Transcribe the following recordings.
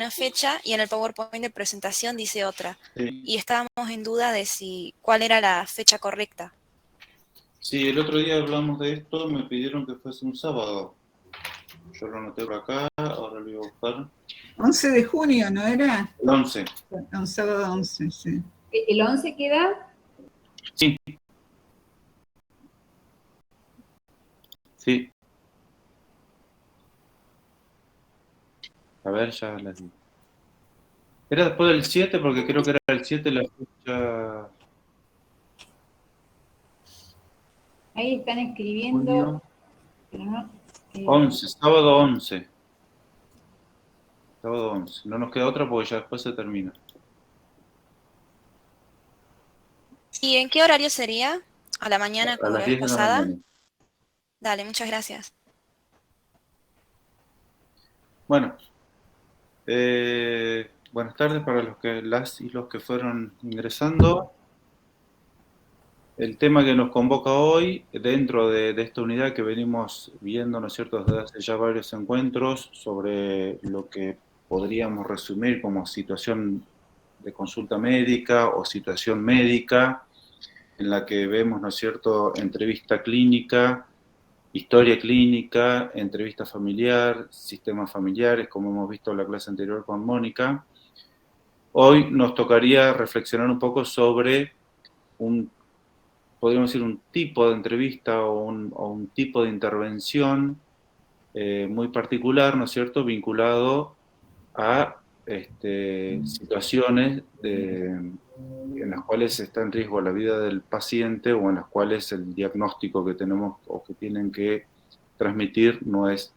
una fecha y en el PowerPoint de presentación dice otra. Sí. Y estábamos en duda de cuál era la fecha correcta. Sí, el otro día hablamos de esto, me pidieron que fuese un sábado. Yo lo anoté por acá, ahora lo voy a buscar. 11 de junio, ¿no era? El 11. Un sábado 11, sí. ¿El 11 queda? Sí. Sí. A ver, ya la digo. Era después del 7, porque creo que era el 7 la fecha. Ahí están escribiendo. Pero no, 11, sábado 11. Sábado 11. No nos queda otra porque ya después se termina. ¿Y en qué horario sería? ¿A la mañana A como las la vez 10 de la pasada? mañana. Dale, muchas gracias. Bueno, buenas tardes para las y los que fueron ingresando. El tema que nos convoca hoy, dentro de esta unidad que venimos viendo, ¿no es cierto?, desde hace ya varios encuentros, sobre lo que podríamos resumir como situación de consulta médica o situación médica, en la que vemos, ¿no es cierto?, entrevista clínica, historia clínica, entrevista familiar, sistemas familiares, como hemos visto en la clase anterior con Mónica. Hoy nos tocaría reflexionar un poco sobre podríamos decir, un tipo de entrevista o un tipo de intervención muy particular, ¿no es cierto?, vinculado a situaciones en las cuales está en riesgo la vida del paciente o en las cuales el diagnóstico que tenemos o que tienen que transmitir no es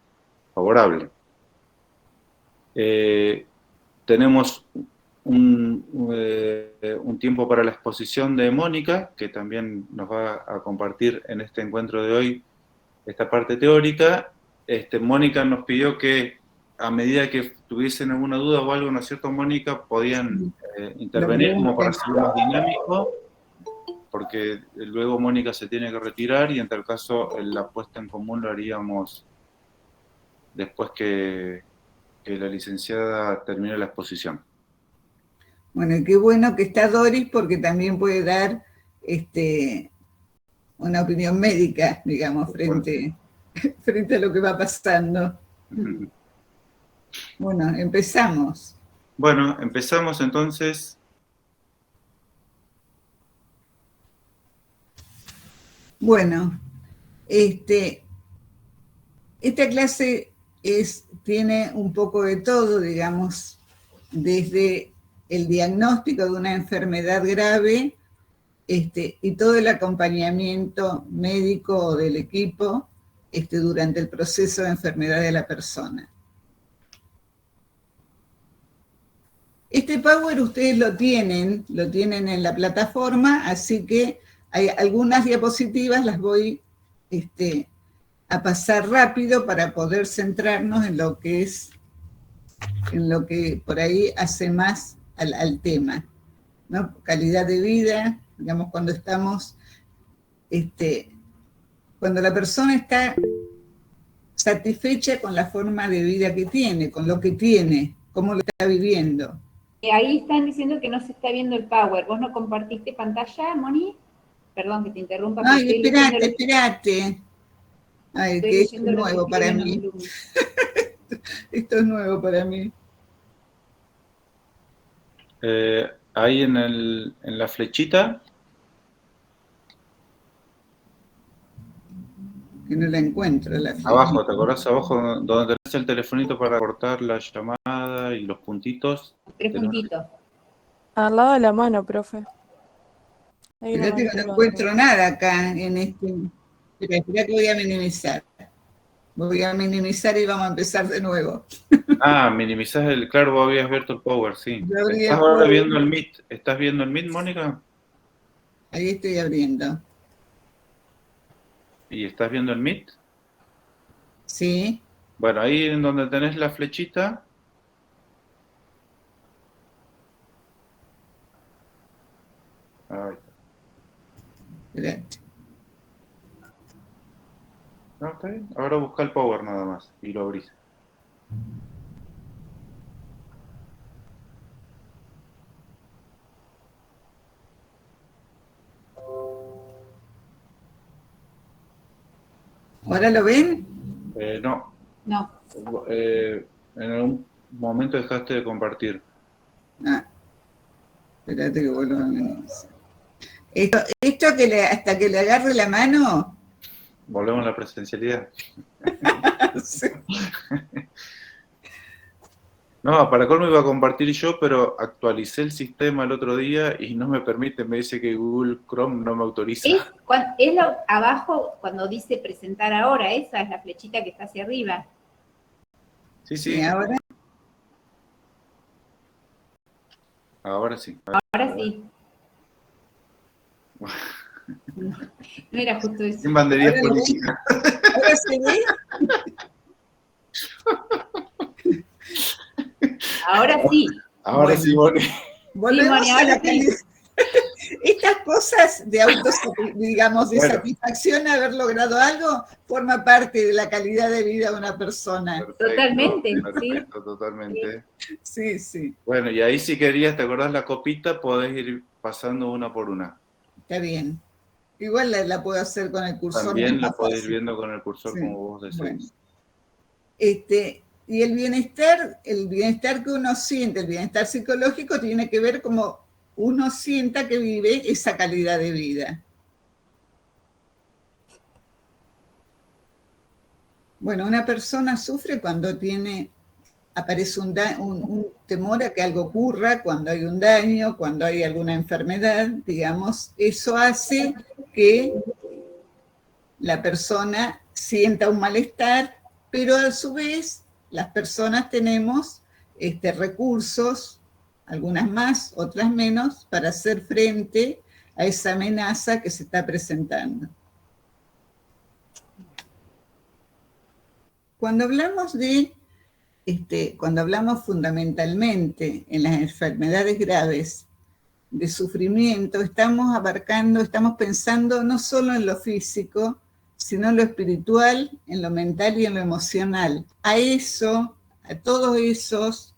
favorable. Tenemos un tiempo para la exposición de Mónica, que también nos va a compartir en este encuentro de hoy esta parte teórica. Mónica nos pidió que a medida que tuviesen alguna duda o algo, ¿no es cierto, Mónica? Podían intervenir como para hacerlo más dinámico, porque luego Mónica se tiene que retirar y en tal caso la puesta en común lo haríamos después que la licenciada termine la exposición. Bueno, y qué bueno que está Doris porque también puede dar una opinión médica, digamos, frente a lo que va pasando. Bueno, empezamos. Bueno, empezamos entonces. Bueno, esta clase tiene un poco de todo, digamos, desde el diagnóstico de una enfermedad grave y todo el acompañamiento médico del equipo durante el proceso de enfermedad de la persona. Este Power ustedes lo tienen en la plataforma, así que hay algunas diapositivas, las voy a pasar rápido para poder centrarnos en lo que por ahí hace más al tema, ¿no? Calidad de vida, digamos, cuando la persona está satisfecha con la forma de vida que tiene, con lo que tiene, cómo lo está viviendo. Ahí están diciendo que no se está viendo el Power. ¿Vos no compartiste pantalla, Moni? Perdón que te interrumpa. Ay, espérate. Ay, que esto es nuevo para mí. Esto es nuevo para mí. Ahí en la flechita. Que no la encuentro, la flechita. Abajo, ¿te acordás? Abajo donde tenés el telefonito para cortar la llamada y los puntitos. 3 puntitos. Al lado de la mano, profe. Fíjate que no encuentro nada acá en este. Espera que voy a minimizar. Voy a minimizar y vamos a empezar de nuevo. Minimizás claro, vos habías abierto el Power, sí. ¿Estás ahora viendo el Meet? ¿Estás viendo el Meet, Mónica? Ahí estoy abriendo. ¿Y estás viendo el Meet? Sí. Bueno, ahí en donde tenés la flechita. Ahí está. Espérate. No, está bien. Ahora busca el Power nada más y lo abrís. ¿Ahora lo ven? No. No. En algún momento dejaste de compartir. Ah, espérate que vuelvo a venir. Esto que hasta que le agarre la mano. Volvemos a la presencialidad. Sí. No, para colmo iba a compartir yo, pero actualicé el sistema el otro día y no me permite, me dice que Google Chrome no me autoriza. Es lo abajo cuando dice presentar ahora, esa es la flechita que está hacia arriba. Sí, sí. ¿Y ahora? Ahora sí. Ahora sí. No, no era justo eso. Sin banderías políticas. ¿Ahora se ve? Ahora sí. Ahora Bueno. sí, Bonnie. Volvemos Moni, a ahora la sí. calidad. Estas cosas de digamos, de Bueno. satisfacción de haber logrado algo, forma parte de la calidad de vida de una persona. Perfecto, Totalmente, perfecto, sí. totalmente. Sí, sí, Bueno, y ahí si querías, ¿te acordás la copita? Podés ir pasando una por una. está bien. Igual la puedo hacer con el cursor. También es la más podés ir fácil. viendo con el cursor Sí, como vos desees. bueno. Y el bienestar que uno siente, el bienestar psicológico, tiene que ver como uno sienta que vive esa calidad de vida. Bueno, una persona sufre cuando aparece un temor a que algo ocurra, cuando hay un daño, cuando hay alguna enfermedad, digamos. Eso hace que la persona sienta un malestar, pero a su vez las personas tenemos recursos, algunas más, otras menos, para hacer frente a esa amenaza que se está presentando. Cuando hablamos fundamentalmente en las enfermedades graves de sufrimiento, estamos pensando no solo en lo físico, sino en lo espiritual, en lo mental y en lo emocional. A todos esos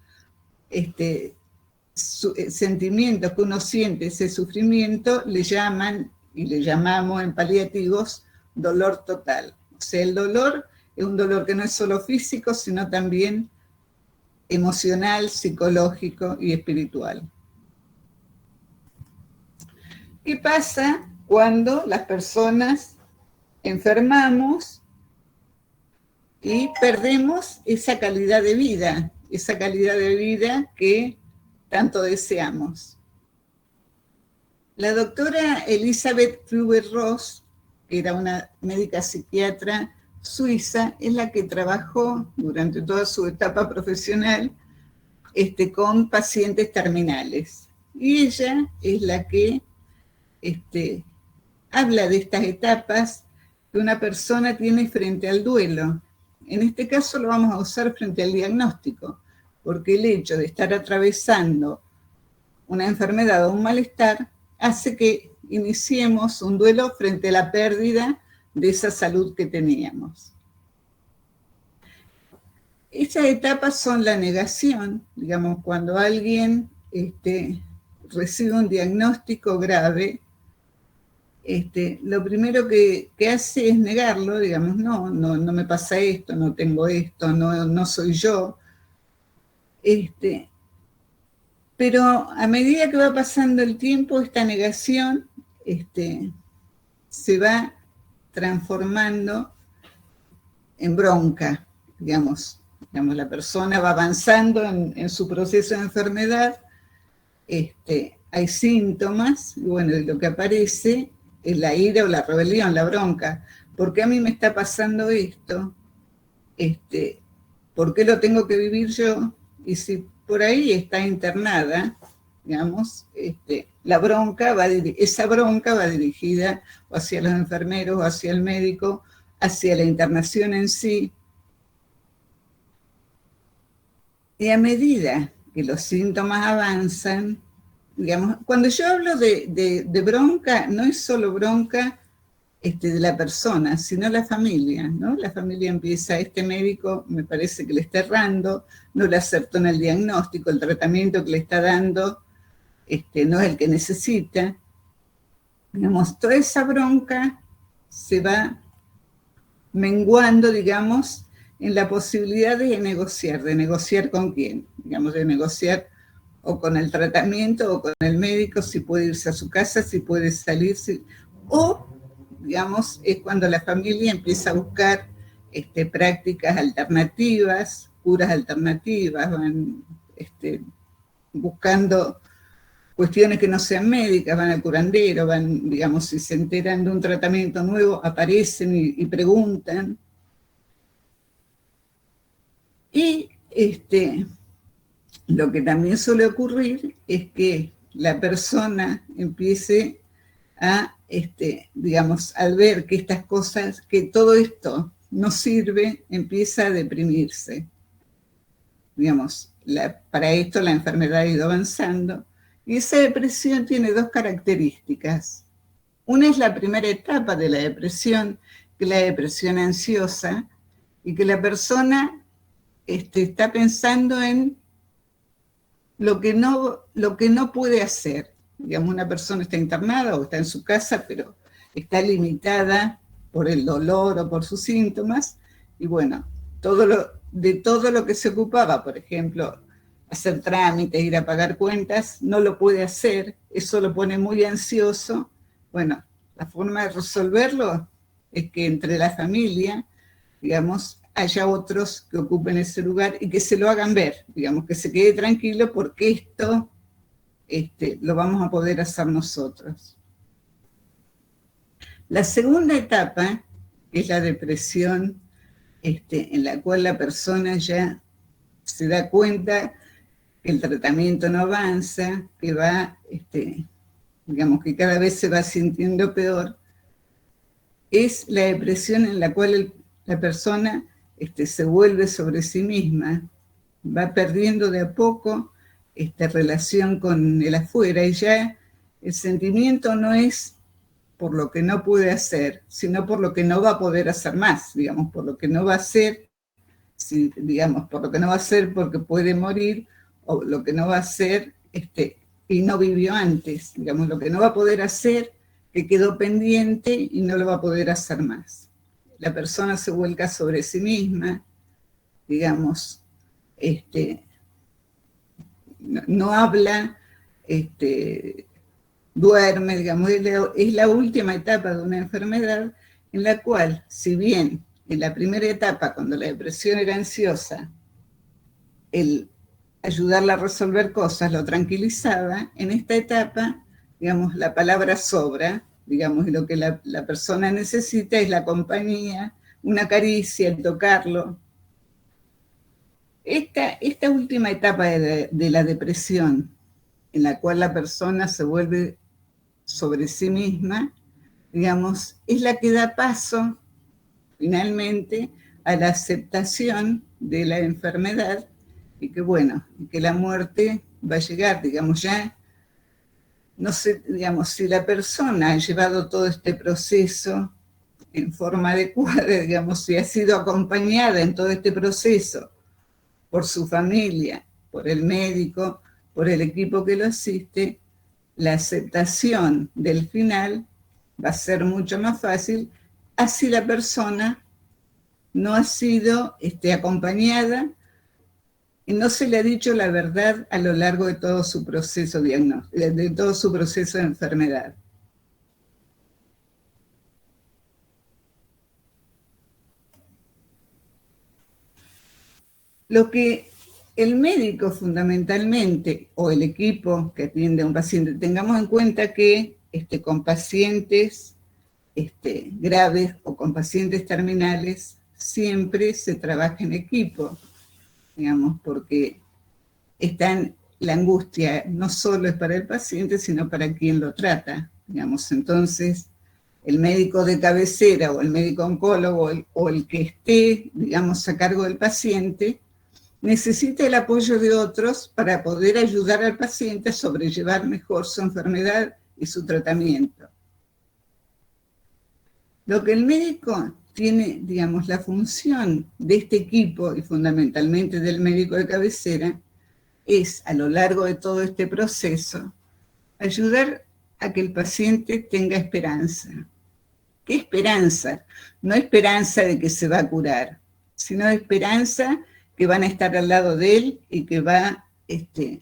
sentimientos que uno siente, ese sufrimiento, le llamamos en paliativos dolor total. O sea, el dolor es un dolor que no es solo físico, sino también emocional, psicológico y espiritual. ¿Qué pasa cuando las personas enfermamos y perdemos esa calidad de vida que tanto deseamos? La doctora Elizabeth Kübler-Ross, que era una médica psiquiatra suiza, es la que trabajó durante toda su etapa profesional con pacientes terminales. Y ella es la que habla de estas etapas que una persona tiene frente al duelo. En este caso lo vamos a usar frente al diagnóstico, porque el hecho de estar atravesando una enfermedad o un malestar hace que iniciemos un duelo frente a la pérdida de esa salud que teníamos. Esas etapas son la negación, digamos, cuando alguien recibe un diagnóstico grave, lo primero que hace es negarlo, digamos, no me pasa esto, no tengo esto, no soy yo. Pero a medida que va pasando el tiempo, esta negación se va transformando en bronca, digamos, la persona va avanzando en su proceso de enfermedad, hay síntomas, y bueno, y lo que aparece es la ira o la rebelión, la bronca. ¿Por qué a mí me está pasando esto? ¿Por qué lo tengo que vivir yo? Y si por ahí está internada, digamos, esa bronca va dirigida hacia los enfermeros, hacia el médico, hacia la internación en sí. Y a medida que los síntomas avanzan, digamos, cuando yo hablo de bronca, no es solo bronca de la persona, sino la familia, ¿no? La familia empieza, este médico me parece que le está errando, no le acertó en el diagnóstico, el tratamiento que le está dando no es el que necesita. Digamos, toda esa bronca se va menguando, digamos, en la posibilidad de negociar con quién, digamos, de negociar o con el tratamiento o con el médico, si puede irse a su casa, si puede salir, o, digamos, es cuando la familia empieza a buscar prácticas alternativas, curas alternativas, van buscando cuestiones que no sean médicas, van al curandero, van, digamos, si se enteran de un tratamiento nuevo, aparecen y preguntan. Y lo que también suele ocurrir es que la persona empiece a, digamos, al ver que estas cosas, que todo esto no sirve, empieza a deprimirse. Digamos, para esto la enfermedad ha ido avanzando, y esa depresión tiene dos características. Una es la primera etapa de la depresión, que es la depresión ansiosa, y que la persona está pensando en lo que no puede hacer. Digamos, una persona está internada o está en su casa, pero está limitada por el dolor o por sus síntomas, y bueno, de todo lo que se ocupaba, por ejemplo, hacer trámites, ir a pagar cuentas, no lo puede hacer, eso lo pone muy ansioso. Bueno, la forma de resolverlo es que entre la familia, digamos, haya otros que ocupen ese lugar y que se lo hagan ver, digamos, que se quede tranquilo porque esto lo vamos a poder hacer nosotros. La segunda etapa es la depresión, en la cual la persona ya se da cuenta que el tratamiento no avanza, que va, digamos, que cada vez se va sintiendo peor. Es la depresión en la cual la persona se vuelve sobre sí misma, va perdiendo de a poco esta relación con el afuera, y ya el sentimiento no es por lo que no puede hacer, sino por lo que no va a poder hacer más, digamos, por lo que no va a hacer, digamos, por lo que no va a hacer porque puede morir, o lo que no va a hacer y no vivió antes, digamos, lo que no va a poder hacer, que quedó pendiente y no lo va a poder hacer más. La persona se vuelca sobre sí misma, digamos, no habla, duerme, digamos, es la última etapa de una enfermedad en la cual, si bien en la primera etapa, cuando la depresión era ansiosa, el ayudarla a resolver cosas lo tranquilizaba, en esta etapa, digamos, la palabra sobra, digamos, y lo que la persona necesita es la compañía, una caricia, el tocarlo. Esta última etapa de la depresión, en la cual la persona se vuelve sobre sí misma, digamos, es la que da paso finalmente a la aceptación de la enfermedad, y que bueno, que la muerte va a llegar, digamos, ya, no sé, digamos, si la persona ha llevado todo este proceso en forma adecuada, digamos, si ha sido acompañada en todo este proceso por su familia, por el médico, por el equipo que lo asiste, la aceptación del final va a ser mucho más fácil, así la persona no ha sido acompañada y no se le ha dicho la verdad a lo largo de todo su proceso diagnóstico, de todo su proceso de enfermedad. Lo que el médico fundamentalmente, o el equipo que atiende a un paciente, tengamos en cuenta que con pacientes graves o con pacientes terminales, siempre se trabaja en equipo, digamos, porque la angustia no solo es para el paciente, sino para quien lo trata, digamos. Entonces, el médico de cabecera o el médico oncólogo o el que esté, digamos, a cargo del paciente, necesita el apoyo de otros para poder ayudar al paciente a sobrellevar mejor su enfermedad y su tratamiento. Lo que el médico tiene, digamos, la función de este equipo y fundamentalmente del médico de cabecera es, a lo largo de todo este proceso, ayudar a que el paciente tenga esperanza. ¿Qué esperanza? No esperanza de que se va a curar, sino esperanza que van a estar al lado de él y que va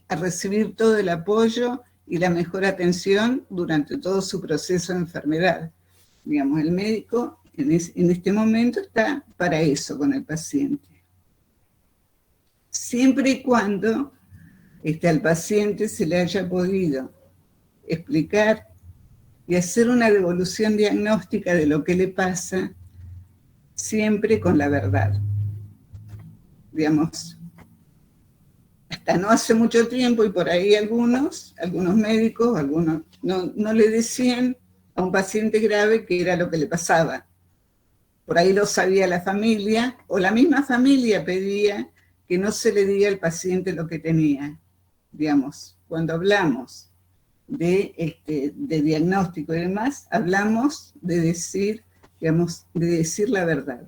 a recibir todo el apoyo y la mejor atención durante todo su proceso de enfermedad. Digamos, el médico en este momento está para eso con el paciente. Siempre y cuando al paciente se le haya podido explicar y hacer una devolución diagnóstica de lo que le pasa, siempre con la verdad. Digamos, hasta no hace mucho tiempo, y por ahí algunos médicos, no le decían a un paciente grave qué era lo que le pasaba. Por ahí lo sabía la familia, o la misma familia pedía que no se le diga al paciente lo que tenía. Digamos, cuando hablamos de diagnóstico y demás, hablamos de decir, digamos, de decir la verdad.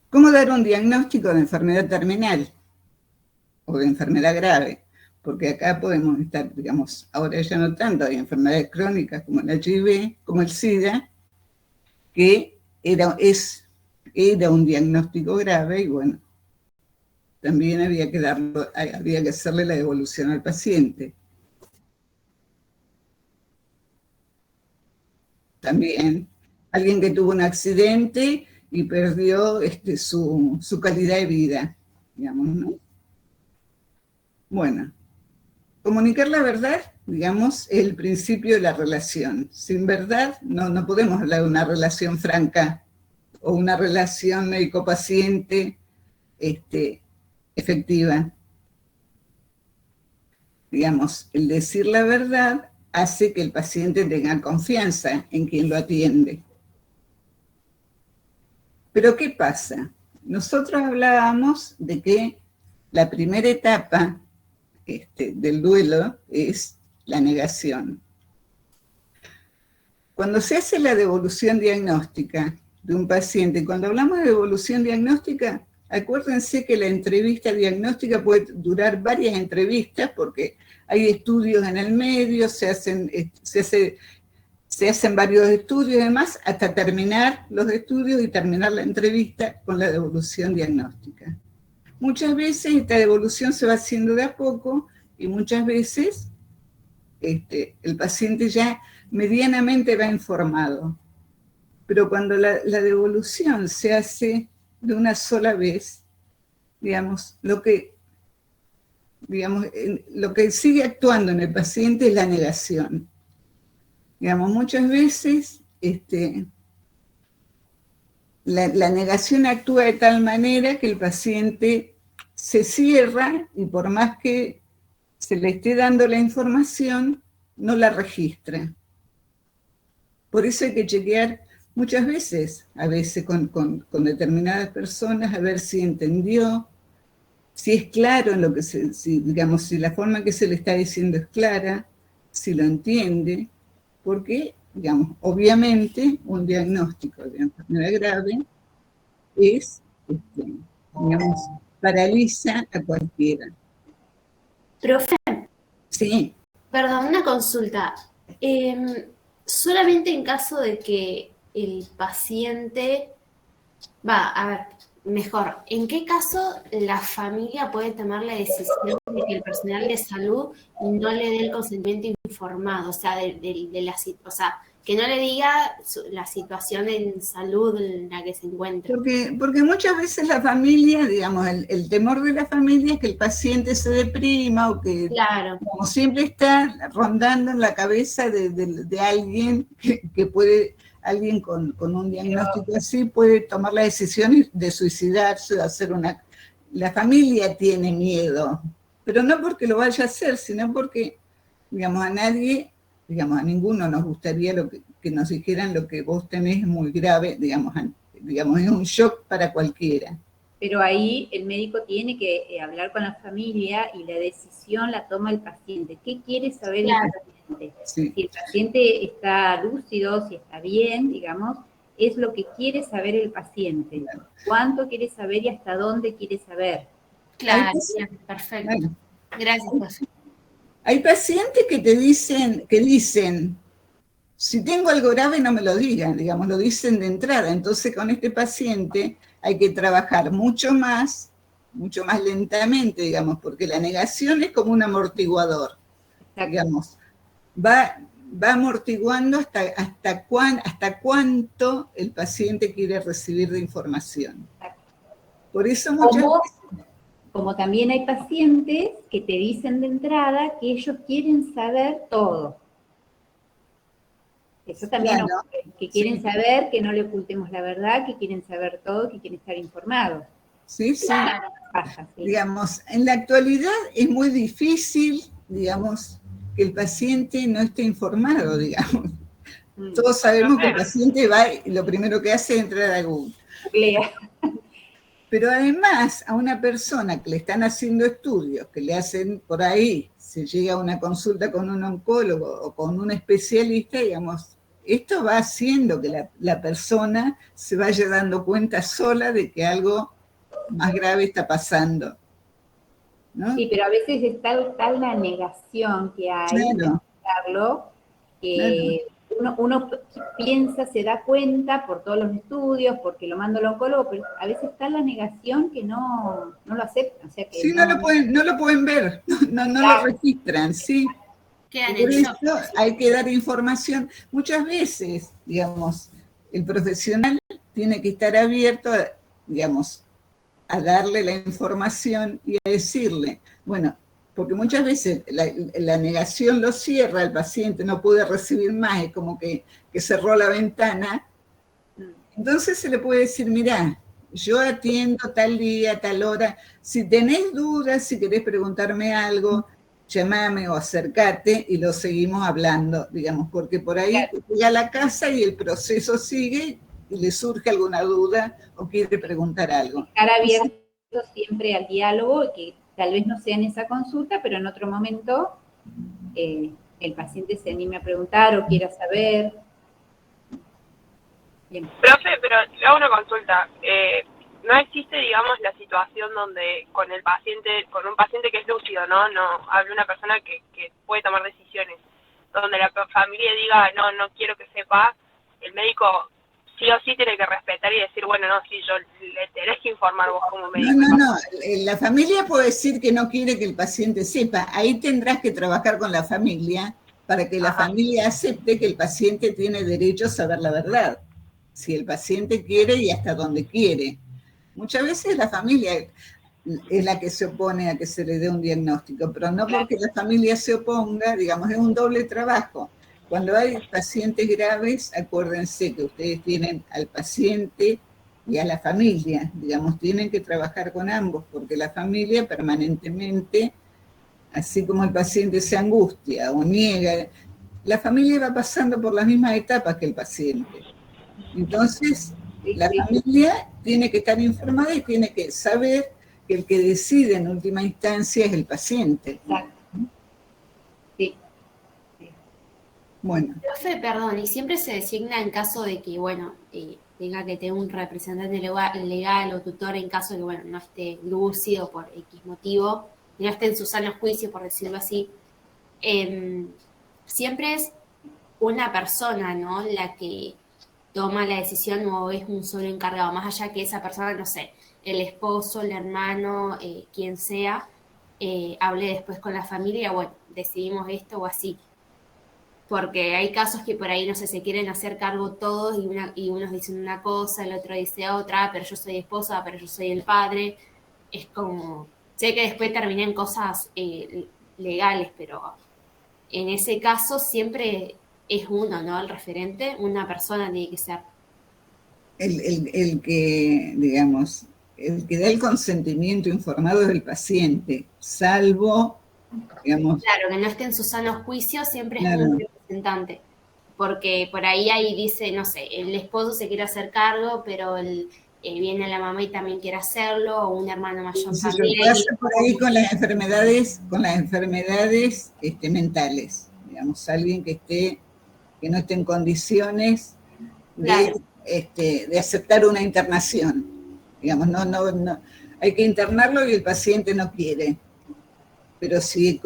¿Cómo dar un diagnóstico de enfermedad terminal o de enfermedad grave? Porque acá podemos estar, digamos, ahora ya no tanto, hay enfermedades crónicas como el HIV, como el SIDA, que era un diagnóstico grave y bueno, también había que hacerle la devolución al paciente. También alguien que tuvo un accidente y perdió su calidad de vida, digamos, ¿no? Bueno, comunicar la verdad, digamos, es el principio de la relación. Sin verdad no podemos hablar de una relación franca o una relación médico-paciente efectiva. Digamos, el decir la verdad hace que el paciente tenga confianza en quien lo atiende. Pero ¿qué pasa? Nosotros hablábamos de que la primera etapa del duelo es la negación. Cuando se hace la devolución diagnóstica de un paciente, cuando hablamos de devolución diagnóstica, acuérdense que la entrevista diagnóstica puede durar varias entrevistas porque hay estudios en el medio, se hacen varios estudios y demás, hasta terminar los estudios y terminar la entrevista con la devolución diagnóstica. Muchas veces esta devolución se va haciendo de a poco y muchas veces el paciente ya medianamente va informado. Pero cuando la devolución se hace de una sola vez, digamos, lo que sigue actuando en el paciente es la negación. Digamos, muchas veces la negación actúa de tal manera que el paciente se cierra y por más que se le esté dando la información, no la registra. Por eso hay que chequear muchas veces, a veces con determinadas personas, a ver si entendió, si es claro en lo que si la forma en que se le está diciendo es clara, si lo entiende, porque, digamos, obviamente un diagnóstico de enfermedad grave digamos, paraliza a cualquiera. Profe, Sí. perdón, una consulta. Solamente en caso de que el paciente, a ver, mejor, ¿en qué caso la familia puede tomar la decisión de que el personal de salud no le dé el consentimiento informado? O sea, o sea, que no le diga la situación en salud en la que se encuentra. Porque muchas veces la familia, digamos, el temor de la familia es que el paciente se deprima o que, claro, como siempre está rondando en la cabeza de alguien que puede, alguien con un diagnóstico así puede tomar la decisión de suicidarse, de hacer una... La familia tiene miedo, pero no porque lo vaya a hacer, sino porque, digamos, a ninguno nos gustaría que nos dijeran lo que vos tenés es muy grave, digamos, es un shock para cualquiera. Pero ahí el médico tiene que hablar con la familia y la decisión la toma el paciente. ¿Qué quiere saber el paciente? Sí. Si el paciente está lúcido, si está bien, digamos, es lo que quiere saber el paciente. Claro. ¿Cuánto quiere saber y hasta dónde quiere saber? Claro, bien, perfecto. Bueno, Gracias, profe. Hay pacientes que dicen, si tengo algo grave no me lo digan, digamos, lo dicen de entrada. Entonces con este paciente hay que trabajar mucho más lentamente, digamos, porque la negación es como un amortiguador, digamos, va amortiguando hasta cuánto el paciente quiere recibir de información. Por eso muchas veces... Como también hay pacientes que te dicen de entrada que ellos quieren saber todo. Eso también Claro, ocurre, que quieren sí. saber, que no le ocultemos la verdad, que quieren saber todo, que quieren estar informados. Sí, sí. Pasa, sí. Digamos, en la actualidad es muy difícil, digamos, que el paciente no esté informado, digamos. Todos sabemos que el paciente va y lo primero que hace es entrar a Google. Googlea. Pero además, a una persona que le están haciendo estudios, que le hacen por ahí, se llega a una consulta con un oncólogo o con un especialista, digamos, esto va haciendo que la persona se vaya dando cuenta sola de que algo más grave está pasando, ¿no? Sí, pero a veces está la negación que hay Claro, que uno piensa, se da cuenta por todos los estudios, porque lo manda al oncólogo, pero a veces está la negación que no lo aceptan. O sea que sí, no lo pueden ver, no lo registran, sí. Quedan Y por en shock. eso hay que dar información. Muchas veces, digamos, el profesional tiene que estar abierto, digamos, a darle la información y a decirle, bueno, porque muchas veces la negación lo cierra, el paciente no puede recibir más, es como que cerró la ventana. Entonces se le puede decir, mirá, yo atiendo tal día, tal hora, si tenés dudas, si querés preguntarme algo, llamame o acércate y lo seguimos hablando, digamos, porque por ahí llega a la casa y el proceso sigue y le surge alguna duda o quiere preguntar algo. estar abierto siempre al diálogo, que tal vez no sea en esa consulta, pero en otro momento el paciente se anime a preguntar o quiera saber. Bien. Profe, pero le hago una consulta. No existe, digamos, la situación donde con un paciente que es lúcido, ¿no? Habla una persona que puede tomar decisiones, donde la familia diga, no quiero que sepa, el médico sí o sí tiene que respetar y decir, bueno, no, sí, yo le tenés que informar vos como médico. No, la familia puede decir que no quiere que el paciente sepa, ahí tendrás que trabajar con la familia para que la familia acepte que el paciente tiene derecho a saber la verdad, si el paciente quiere y hasta donde quiere. Muchas veces la familia es la que se opone a que se le dé un diagnóstico, pero no porque la familia se oponga, digamos, es un doble trabajo. Cuando hay pacientes graves, acuérdense que ustedes tienen al paciente y a la familia, digamos, tienen que trabajar con ambos, porque la familia permanentemente, así como el paciente se angustia o niega, la familia va pasando por las mismas etapas que el paciente. Entonces, la familia tiene que estar informada y tiene que saber que el que decide en última instancia es el paciente. Exacto. Sí. Bueno. Profe, perdón, y siempre se designa en caso de que, bueno, tenga que tener un representante legal o tutor en caso de que, bueno, no esté lúcido por X motivo, no esté en su sano juicio, por decirlo así. Siempre es una persona, ¿no?, la que toma la decisión o es un solo encargado, más allá que esa persona, no sé, el esposo, el hermano, quien sea, hable después con la familia, bueno, decidimos esto o así. Porque hay casos que por ahí, no sé, se quieren hacer cargo todos y unos dicen una cosa, el otro dice otra, pero yo soy esposa, pero yo soy el padre. Es como, sé que después terminé en cosas legales, pero en ese caso siempre es uno, ¿no? El referente, una persona tiene que ser. El que, digamos, el que da el consentimiento informado es el paciente, salvo, digamos... Claro, que no esté en su sano juicio, siempre claro. Es un representante. Porque por ahí dice, no sé, el esposo se quiere hacer cargo, pero viene la mamá y también quiere hacerlo, o un hermano mayor Sí, también. pasa por ahí con las enfermedades mentales, digamos, alguien que no esté en condiciones Claro. de aceptar una internación. Digamos, no, hay que internarlo y el paciente no quiere. pero si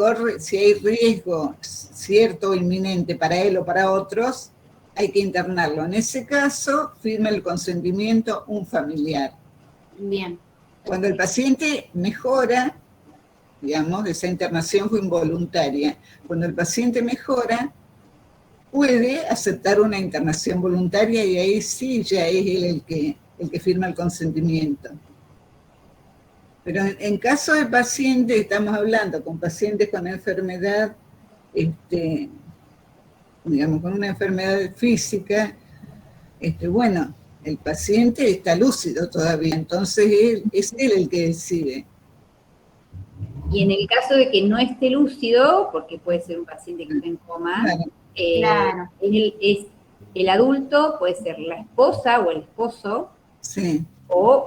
hay riesgo cierto o inminente para él o para otros, hay que internarlo. En ese caso, firma el consentimiento un familiar. Bien. Cuando el paciente mejora, digamos, esa internación fue involuntaria. Cuando el paciente mejora, puede aceptar una internación voluntaria y ahí sí ya es él el que firma el consentimiento. Pero en caso de pacientes, estamos hablando con pacientes con enfermedad, digamos, con una enfermedad física, bueno, el paciente está lúcido todavía, entonces es él el que decide. Y en el caso de que no esté lúcido, porque puede ser un paciente que está en coma, Claro. el adulto, puede ser la esposa o el esposo, Sí, o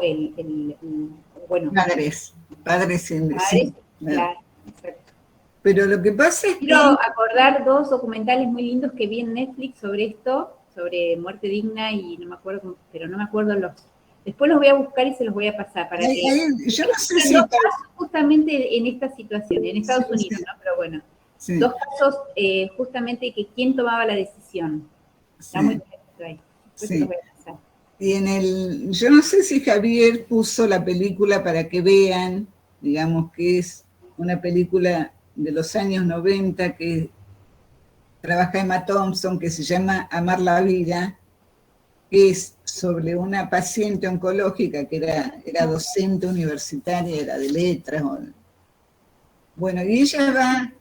bueno, padres sin padres, decir. claro, exacto. Pero lo que pasa es que... Quiero acordar 2 documentales muy lindos que vi en Netflix sobre esto, sobre muerte digna, y no me acuerdo, pero no me acuerdo los... Después los voy a buscar y se los voy a pasar para que... yo no sé si... Dos casos justamente en esta situación, en Estados Sí, Unidos, sí. ¿no? Pero bueno, Sí, 2 casos justamente que quién tomaba la decisión. Está sí, muy perfecto ahí. Después se sí. los voy a pasar. Y yo no sé si Javier puso la película para que vean, digamos que es una película de los años 90 que trabaja Emma Thompson, que se llama Amar la vida, que es sobre una paciente oncológica que era docente universitaria, era de letras. Bueno, y ella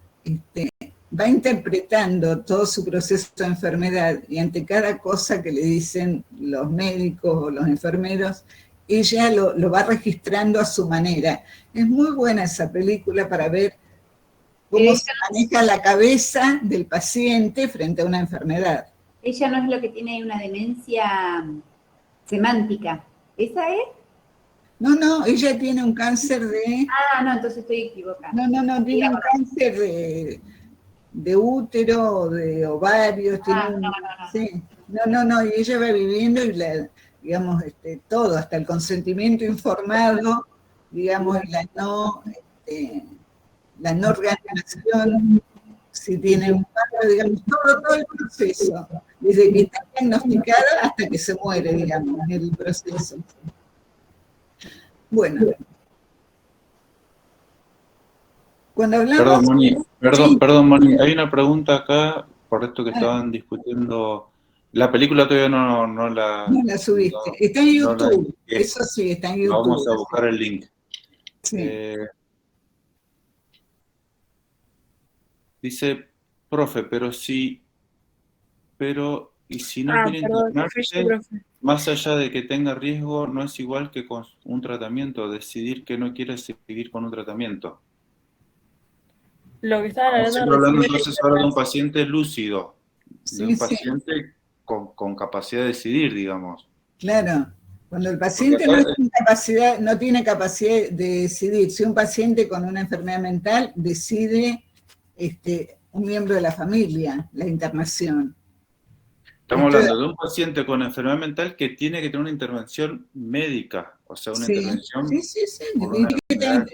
va interpretando todo su proceso de enfermedad y ante cada cosa que le dicen los médicos o los enfermeros, ella lo va registrando a su manera. Es muy buena esa película para ver cómo se maneja la cabeza del paciente frente a una enfermedad. Ella no es lo que tiene una demencia semántica. ¿Esa es? No, ella tiene un cáncer de... Ah, no, entonces estoy equivocada. No, tiene un cáncer de útero, de ovarios, sí. No, y ella va viviendo y digamos, todo, hasta el consentimiento informado, digamos, y la no organización, si tiene un paro, digamos, todo el proceso, desde que está diagnosticada hasta que se muere, digamos, el proceso. Bueno. Cuando hablamos... Perdón, Moni, hay una pregunta acá, por esto que estaban discutiendo. La película todavía no la... No la subiste. Está en YouTube, eso sí, está en YouTube. Vamos a buscar el link. Sí. Dice, profe, y si no quiere internarse, más allá de que tenga riesgo, no es igual que con un tratamiento, decidir que no quiere seguir con un tratamiento. Lo que estaban hablando entonces ahora de un paciente lúcido, de un Sí. paciente con capacidad de decidir, digamos. Claro, cuando el paciente no tiene capacidad de decidir, si un paciente con una enfermedad mental decide un miembro de la familia, la internación. Estamos hablando de un paciente con enfermedad mental que tiene que tener una intervención médica, o sea, una intervención... Sí. Por una enfermedad.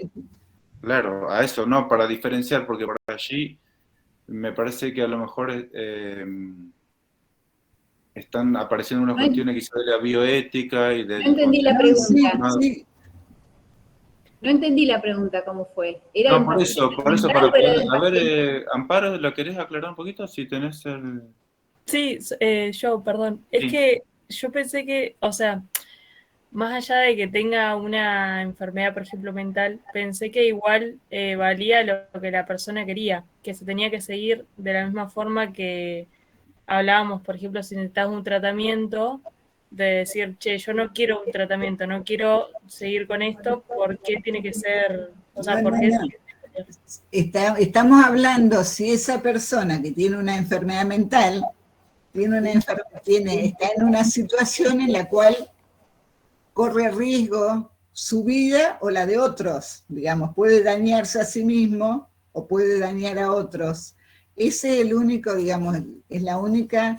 Claro, a eso, no, para diferenciar, porque por allí me parece que a lo mejor están apareciendo unas cuestiones quizás de la bioética y de... No entendí la pregunta. Sí. No entendí la pregunta, ¿cómo fue? No, por eso, para poder... A ver, Amparo, ¿la querés aclarar un poquito? Si tenés el... Sí, perdón. Es que yo pensé que, o sea, más allá de que tenga una enfermedad, por ejemplo, mental, pensé que igual valía lo que la persona quería, que se tenía que seguir de la misma forma que hablábamos, por ejemplo, si necesitas un tratamiento, de decir, che, yo no quiero un tratamiento, no quiero seguir con esto, ¿por qué tiene que ser? O sea, ¿por qué? Estamos hablando si esa persona que tiene una enfermedad mental está en una situación en la cual corre riesgo su vida o la de otros, digamos, puede dañarse a sí mismo o puede dañar a otros. Ese es el único, digamos, es la única,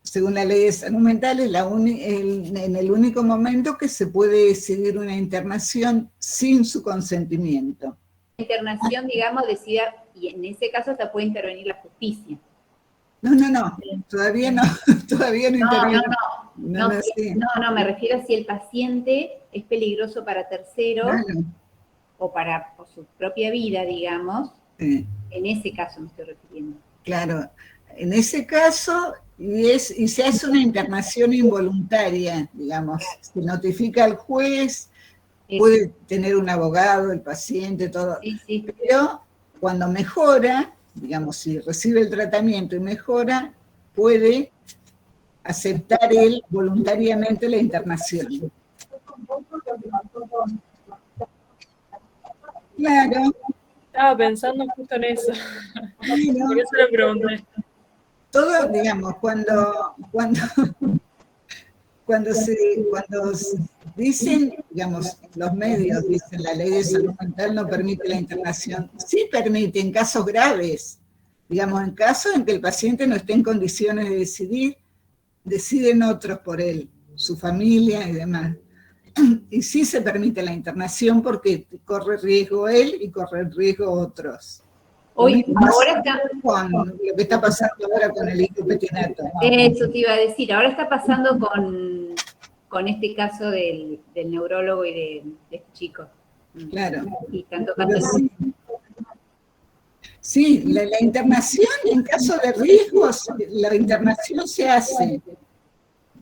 según la ley de salud mental, es en el único momento que se puede decidir una internación sin su consentimiento. internación, digamos, decida, y en ese caso hasta puede intervenir la justicia. No, todavía no, todavía no interviene. No, me refiero a si el paciente es peligroso para terceros, Claro, o por su propia vida, digamos, sí, en ese caso me estoy refiriendo. claro. En ese caso, y se hace una internación involuntaria, digamos, se notifica al juez, puede tener un abogado, el paciente, todo, Sí. pero cuando mejora, digamos, si recibe el tratamiento y mejora, puede aceptar él voluntariamente la internación. Claro. Estaba pensando justo en eso. Por eso le pregunté. Todo, digamos, cuando dicen, digamos, los medios dicen la ley de salud mental no permite la internación, sí permite en casos graves, digamos, en casos en que el paciente no esté en condiciones de decidir, deciden otros por él, su familia y demás. Y sí se permite la internación porque corre riesgo él y corre riesgo otros. Hoy, ahora está con lo que está pasando ahora con el hidropetinato, ¿no? Eso te iba a decir, ahora está pasando con este caso del neurólogo y de este chico. Claro. Y están tocando Sí, la internación en caso de riesgos, la internación se hace.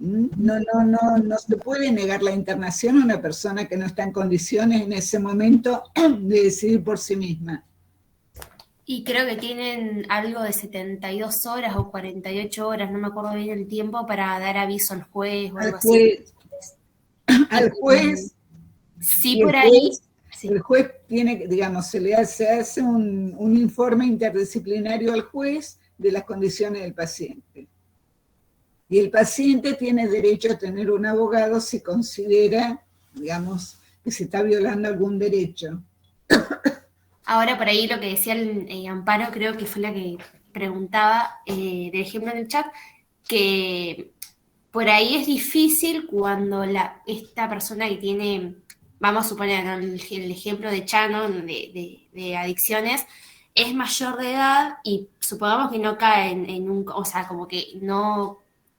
No se puede negar la internación a una persona que no está en condiciones en ese momento de decidir por sí misma. Y creo que tienen algo de 72 horas o 48 horas, no me acuerdo bien el tiempo, para dar aviso al juez o algo así. Al juez. Sí, por ahí. Sí. El juez tiene, digamos, se hace un informe interdisciplinario al juez de las condiciones del paciente. Y el paciente tiene derecho a tener un abogado si considera, digamos, que se está violando algún derecho. Ahora, por ahí lo que decía el Amparo, creo que fue la que preguntaba, del ejemplo en el chat, que por ahí es difícil cuando esta persona que tiene, vamos a suponer, ¿no?, el ejemplo de Chano, de adicciones, es mayor de edad y supongamos que no cae o sea, como que no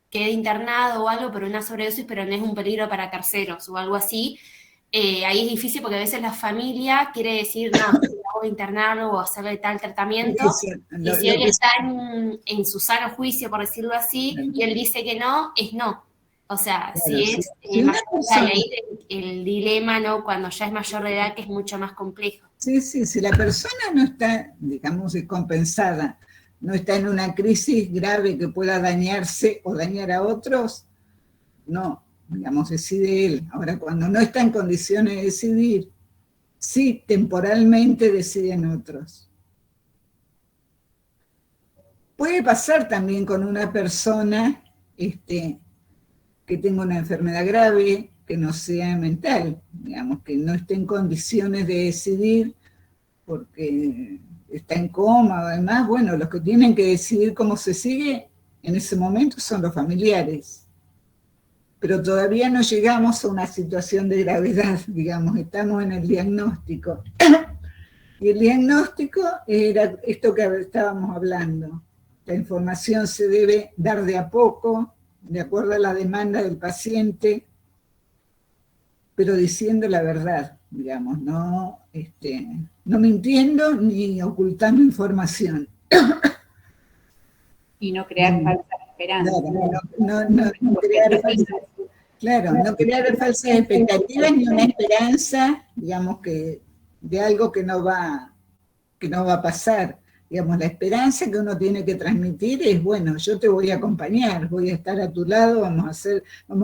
quede internado o algo por una sobredosis, pero no es un peligro para terceros o algo así. Ahí es difícil porque a veces la familia quiere decir, no, voy a internarlo o hacerle tal tratamiento, y si él está en su sano juicio, por decirlo así, y él dice que no, es no. O sea, si es mayor de edad, ahí el dilema, ¿no?, cuando ya es mayor de edad, que es mucho más complejo. Sí, si la persona no está, digamos, descompensada, no está en una crisis grave que pueda dañarse o dañar a otros, no, digamos, decide él. Ahora, cuando no está en condiciones de decidir, sí, temporalmente deciden otros. Puede pasar también con una persona que tenga una enfermedad grave, que no sea mental, digamos, que no esté en condiciones de decidir porque está en coma o demás. Bueno, los que tienen que decidir cómo se sigue en ese momento son los familiares. Pero todavía no llegamos a una situación de gravedad, digamos, estamos en el diagnóstico. Y el diagnóstico era esto que estábamos hablando. La información se debe dar de a poco, de acuerdo a la demanda del paciente, pero diciendo la verdad, digamos, no mintiendo ni ocultando información. Y no crear falsas esperanzas. Claro, no crear falsas expectativas ni una esperanza, digamos, que de algo que no va a pasar. Digamos, la esperanza que uno tiene que transmitir es, bueno, yo te voy a acompañar, voy a estar a tu lado, vamos a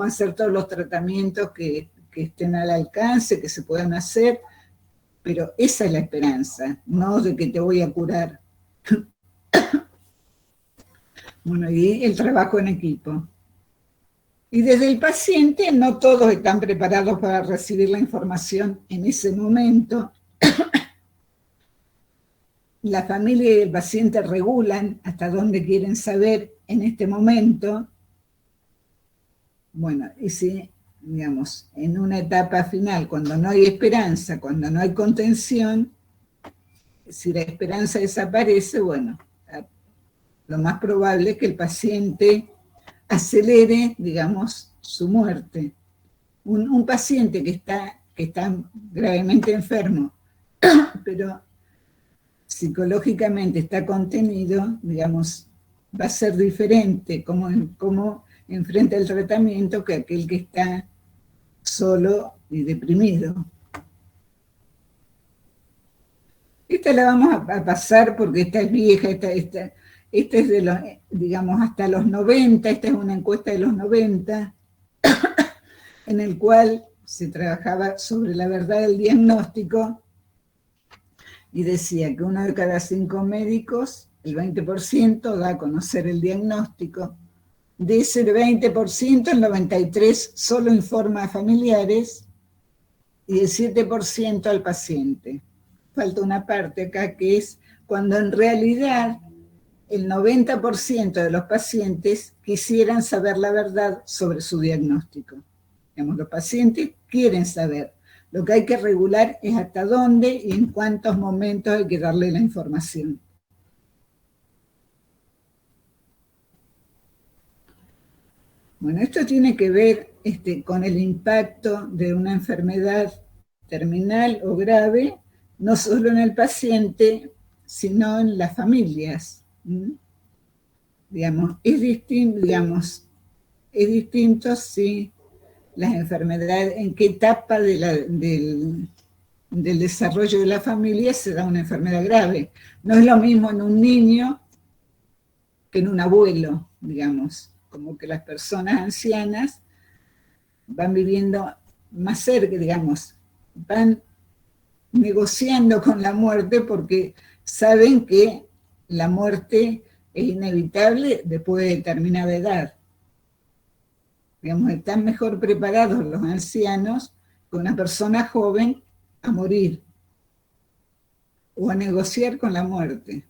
hacer todos los tratamientos que estén al alcance, que se puedan hacer, pero esa es la esperanza, no de que te voy a curar. Bueno, y el trabajo en equipo. Y desde el paciente, no todos están preparados para recibir la información en ese momento. La familia y el paciente regulan hasta dónde quieren saber en este momento. Bueno, y si, digamos, en una etapa final, cuando no hay esperanza, cuando no hay contención, si la esperanza desaparece, bueno, lo más probable es que el paciente acelere, digamos, su muerte. Un paciente que está gravemente enfermo, pero psicológicamente está contenido, digamos, va a ser diferente como enfrenta el tratamiento que aquel que está solo y deprimido. Esta la vamos a pasar porque esta es vieja, esta es de los, digamos, hasta los 90, esta es una encuesta de los 90, en el cual se trabajaba sobre la verdad del diagnóstico y decía que 1 de cada 5 médicos, el 20%, da a conocer el diagnóstico. De ese 20%, el 93% solo informa a familiares y el 7% al paciente. Falta una parte acá que es cuando en realidad el 90% de los pacientes quisieran saber la verdad sobre su diagnóstico. Digamos, los pacientes quieren saber. Lo que hay que regular es hasta dónde y en cuántos momentos hay que darle la información. Bueno, esto tiene que ver con el impacto de una enfermedad terminal o grave, no solo en el paciente, sino en las familias. Digamos, es distinto si las enfermedades, en qué etapa del desarrollo de la familia se da una enfermedad grave. No es lo mismo en un niño que en un abuelo, digamos, como que las personas ancianas van viviendo más cerca, digamos, van negociando con la muerte porque saben que la muerte es inevitable después de determinada edad. Digamos, están mejor preparados los ancianos que una persona joven a morir o a negociar con la muerte.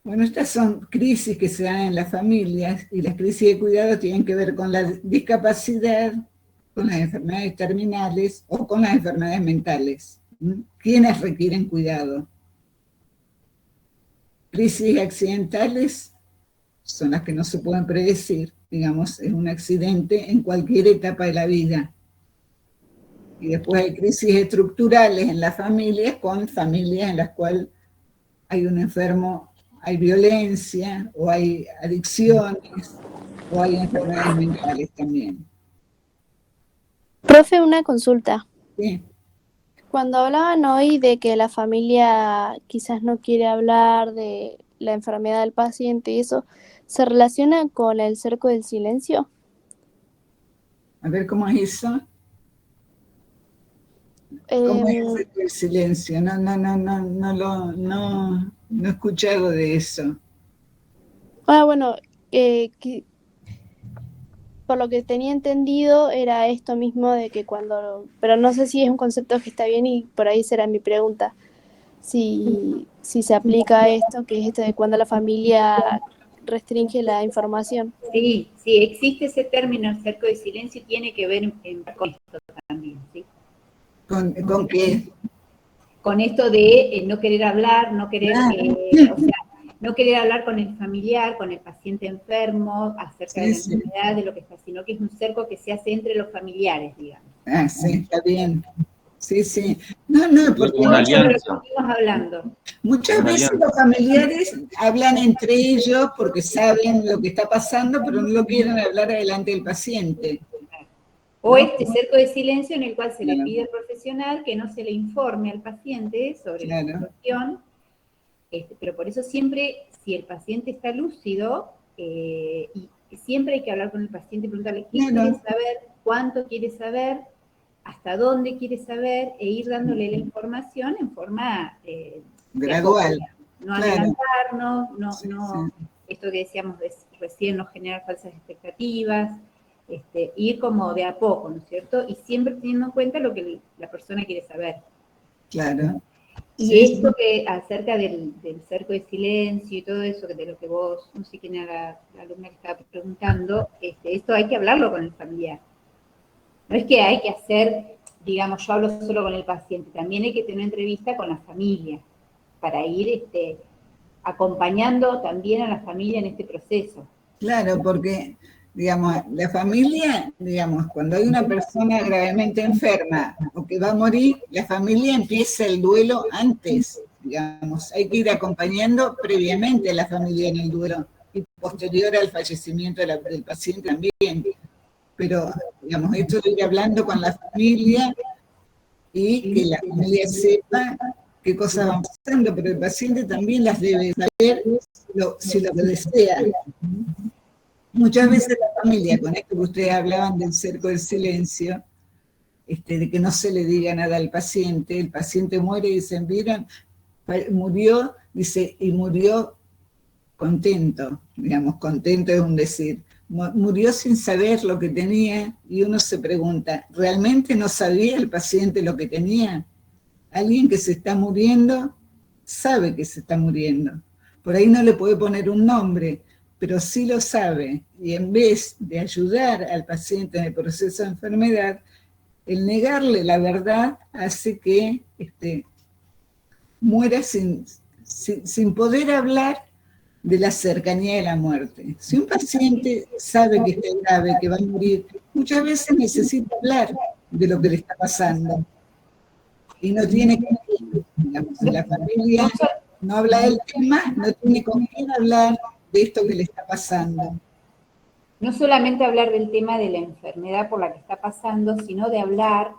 Bueno, estas son crisis que se dan en las familias y las crisis de cuidado tienen que ver con la discapacidad, con las enfermedades terminales o con las enfermedades mentales. ¿Quiénes requieren cuidado? Crisis accidentales son las que no se pueden predecir. Digamos, es un accidente en cualquier etapa de la vida. Y después hay crisis estructurales en las familias, con familias en las cuales hay un enfermo, hay violencia, o hay adicciones, o hay enfermedades mentales también. Profe, una consulta. Sí. Cuando hablaban hoy de que la familia quizás no quiere hablar de la enfermedad del paciente y eso, ¿se relaciona con el cerco del silencio? A ver, ¿cómo es eso? ¿Cómo es el silencio? No he escuchado de eso. Bueno, por lo que tenía entendido era esto mismo de que cuando, pero no sé si es un concepto que está bien y por ahí será mi pregunta, si se aplica esto, que es esto de cuando la familia restringe la información. Sí, existe ese término, el cerco de silencio, y tiene que ver con esto también, ¿sí? ¿Con qué? Con esto de no querer hablar, no querer, no querer hablar con el familiar, con el paciente enfermo, acerca de la enfermedad, de lo que está, sino que es un cerco que se hace entre los familiares, digamos. Ah, sí, está bien. Sí. No, porque una alianza. Muchas veces los familiares hablan entre ellos porque saben lo que está pasando, pero no lo quieren hablar adelante del paciente. O este cerco de silencio en el cual se le pide al profesional que no se le informe al paciente sobre la situación, pero por eso siempre, si el paciente está lúcido, y siempre hay que hablar con el paciente y preguntarle qué quiere saber, cuánto quiere saber, hasta dónde quiere saber, e ir dándole la información en forma gradual. No adelantarnos, esto que decíamos recién, no generar falsas expectativas, ir como de a poco, ¿no es cierto? Y siempre teniendo en cuenta lo que la persona quiere saber. Claro. Y esto que acerca del cerco de silencio y todo eso, de lo que vos, no sé quién era la alumna que estaba preguntando, esto hay que hablarlo con el familiar. No es que hay que hacer digamos, yo hablo solo con el paciente, también hay que tener una entrevista con la familia, para ir acompañando también a la familia en este proceso. Claro, porque, digamos, la familia, digamos, cuando hay una persona gravemente enferma o que va a morir, la familia empieza el duelo antes, digamos, hay que ir acompañando previamente a la familia en el duelo y posterior al fallecimiento del paciente también. Pero, digamos, esto de ir hablando con la familia y que la familia sepa qué cosas van pasando, pero el paciente también las debe saber si lo desea. Muchas veces la familia, con esto que ustedes hablaban del cerco del silencio, de que no se le diga nada al paciente, el paciente muere y dicen, ¿vieron? Murió, dice, y murió contento, digamos, contento es un decir. Murió sin saber lo que tenía y uno se pregunta, ¿realmente no sabía el paciente lo que tenía? Alguien que se está muriendo sabe que se está muriendo. Por ahí no le puede poner un nombre, pero sí lo sabe. Y en vez de ayudar al paciente en el proceso de enfermedad, el negarle la verdad hace que muera sin poder hablar de la cercanía de la muerte. Si un paciente sabe que está grave, que va a morir, muchas veces necesita hablar de lo que le está pasando. Y no tiene con quién, digamos, la familia no habla del tema, no tiene con quién hablar de esto que le está pasando. No solamente hablar del tema de la enfermedad por la que está pasando, sino de hablar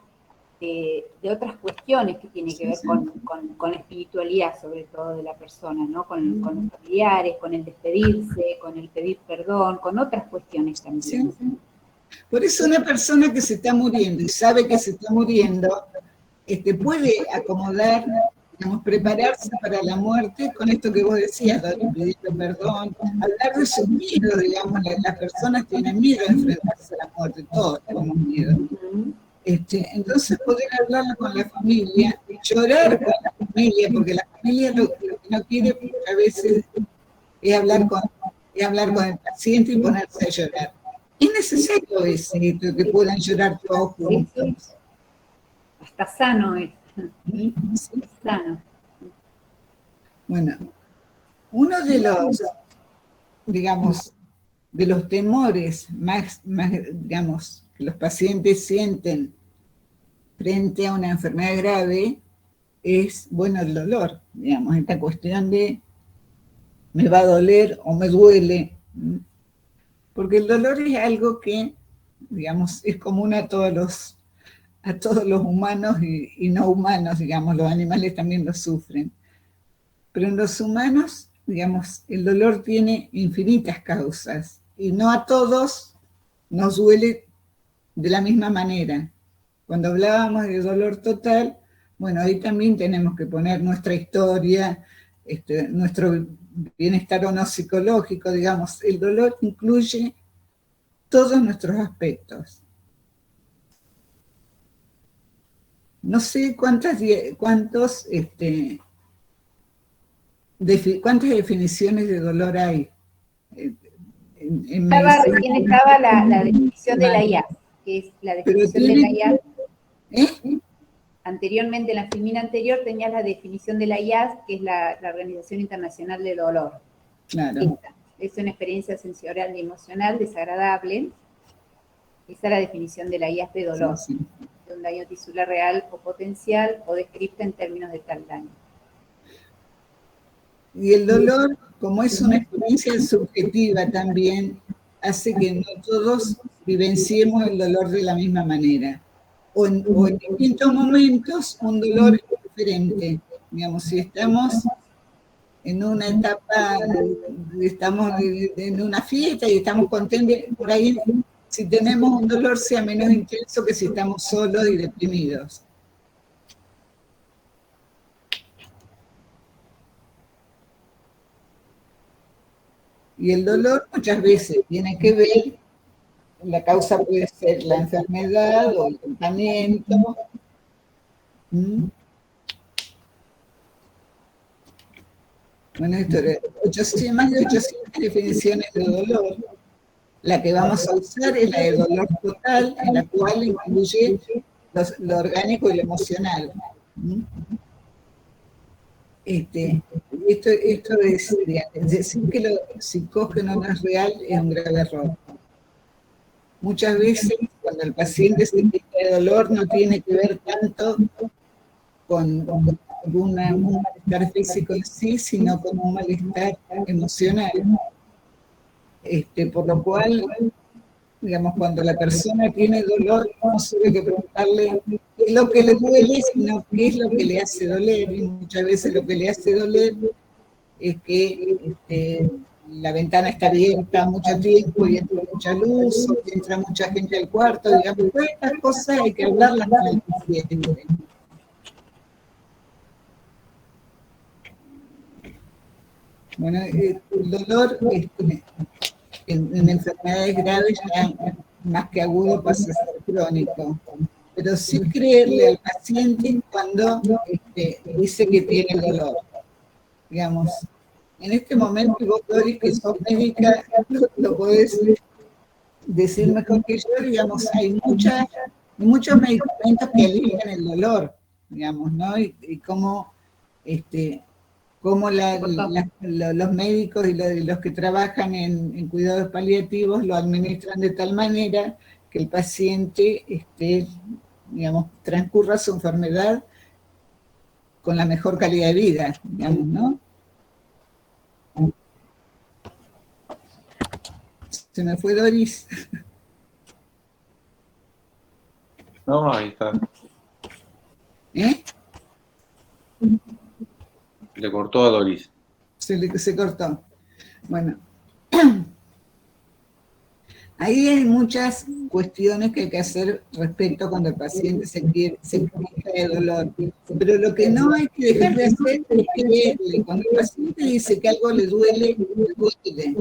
de otras cuestiones que tienen que ver con la espiritualidad, sobre todo de la persona, ¿no? Con los familiares, con el despedirse, con el pedir perdón, con otras cuestiones también. Sí. Por eso una persona que se está muriendo y sabe que se está muriendo, puede acomodar, digamos, prepararse para la muerte con esto que vos decías, pedir perdón, hablar de sus miedos, digamos, las personas tienen miedo de enfrentarse a la muerte, todos tenemos miedo. Entonces poder hablar con la familia, llorar con la familia, porque la familia lo que no quiere a veces es hablar con el paciente y ponerse a llorar. Es necesario que puedan llorar todos juntos. Sí. Está sano es. Sí. Sano. Bueno, uno de los, digamos, de los temores más, digamos, que los pacientes sienten frente a una enfermedad grave es, bueno, el dolor, digamos, esta cuestión de me va a doler o me duele, porque el dolor es algo que, digamos, es común a todos los humanos y no humanos, digamos, los animales también lo sufren. Pero en los humanos, digamos, el dolor tiene infinitas causas y no a todos nos duele de la misma manera. Cuando hablábamos de dolor total, bueno, ahí también tenemos que poner nuestra historia, nuestro bienestar o no psicológico, digamos, el dolor incluye todos nuestros aspectos. No sé cuántas definiciones de dolor hay. Recién estaba la definición de la IAS, que es la definición de la IAS. Anteriormente, en la filmina anterior, tenías la definición de la IAS, que es la Organización Internacional del Dolor. Claro. Es una experiencia sensorial y emocional desagradable. Esa es la definición de la IAS de dolor. Sí. De un daño tisular real o potencial o descripta en términos de tal daño. Y el dolor, como es una experiencia subjetiva también, hace que no todos vivenciemos el dolor de la misma manera. O en distintos momentos un dolor es diferente. Digamos, si estamos en una etapa, estamos en una fiesta y estamos contentos, por ahí, si tenemos un dolor sea menos intenso que si estamos solos y deprimidos. Y el dolor muchas veces tiene que ver, la causa puede ser la enfermedad o el tratamiento. Bueno, esto era más de 800 definiciones de dolor. La que vamos a usar es la de dolor total, en la cual incluye lo orgánico y lo emocional. Esto es, decir que lo psicógeno no es real es un grave error. Muchas veces, cuando el paciente se queja de dolor, no tiene que ver tanto con un malestar físico en sí, sino con un malestar emocional. Por lo cual, digamos, cuando la persona tiene dolor, no solo hay que preguntarle qué es lo que le duele, sino qué es lo que le hace doler. Y muchas veces lo que le hace doler es que la ventana está abierta mucho tiempo y entra mucha luz, o que entra mucha gente al cuarto, digamos, todas estas cosas hay que hablarlas con el paciente. Bueno, el dolor en enfermedades graves ya más que agudo pasa a ser crónico, pero sí creerle al paciente cuando dice que tiene el dolor. Digamos, en este momento vos, Doris, que sos médica, lo podés decir mejor que yo, digamos, hay muchos medicamentos que alivian el dolor, digamos, ¿no? Y cómo los médicos y los que trabajan en cuidados paliativos lo administran de tal manera que el paciente, digamos, transcurra su enfermedad con la mejor calidad de vida, digamos, ¿no? Se me fue Doris. No, ahí está. Le cortó a Doris. Se cortó. Bueno. Ahí hay muchas cuestiones que hay que hacer respecto cuando el paciente se queja de dolor. Pero lo que no hay que dejar de hacer es creerle. Cuando el paciente dice que algo le duele, le duele.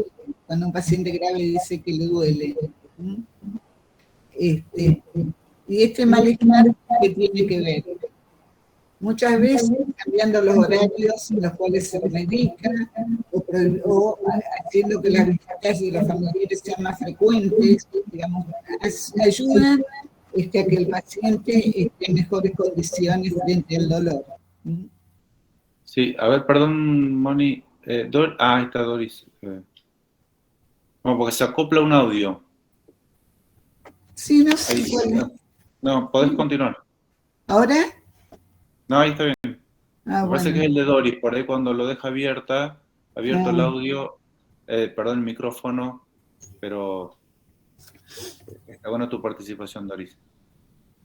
Cuando un paciente grave dice que le duele. Y malestar, ¿qué tiene que ver? Muchas veces cambiando los horarios en los cuales se medica o haciendo que las visitas de los familiares sean más frecuentes, digamos, ayudan a que el paciente esté en mejores condiciones frente al dolor. Sí, a ver, perdón, Moni. Ahí está Doris. No, porque se acopla un audio. Sí, no sé. No, podés continuar. ¿Ahora? No, ahí está bien. Me parece que es el de Doris, por ahí cuando lo deja abierto el audio, perdón, el micrófono, pero está buena tu participación, Doris.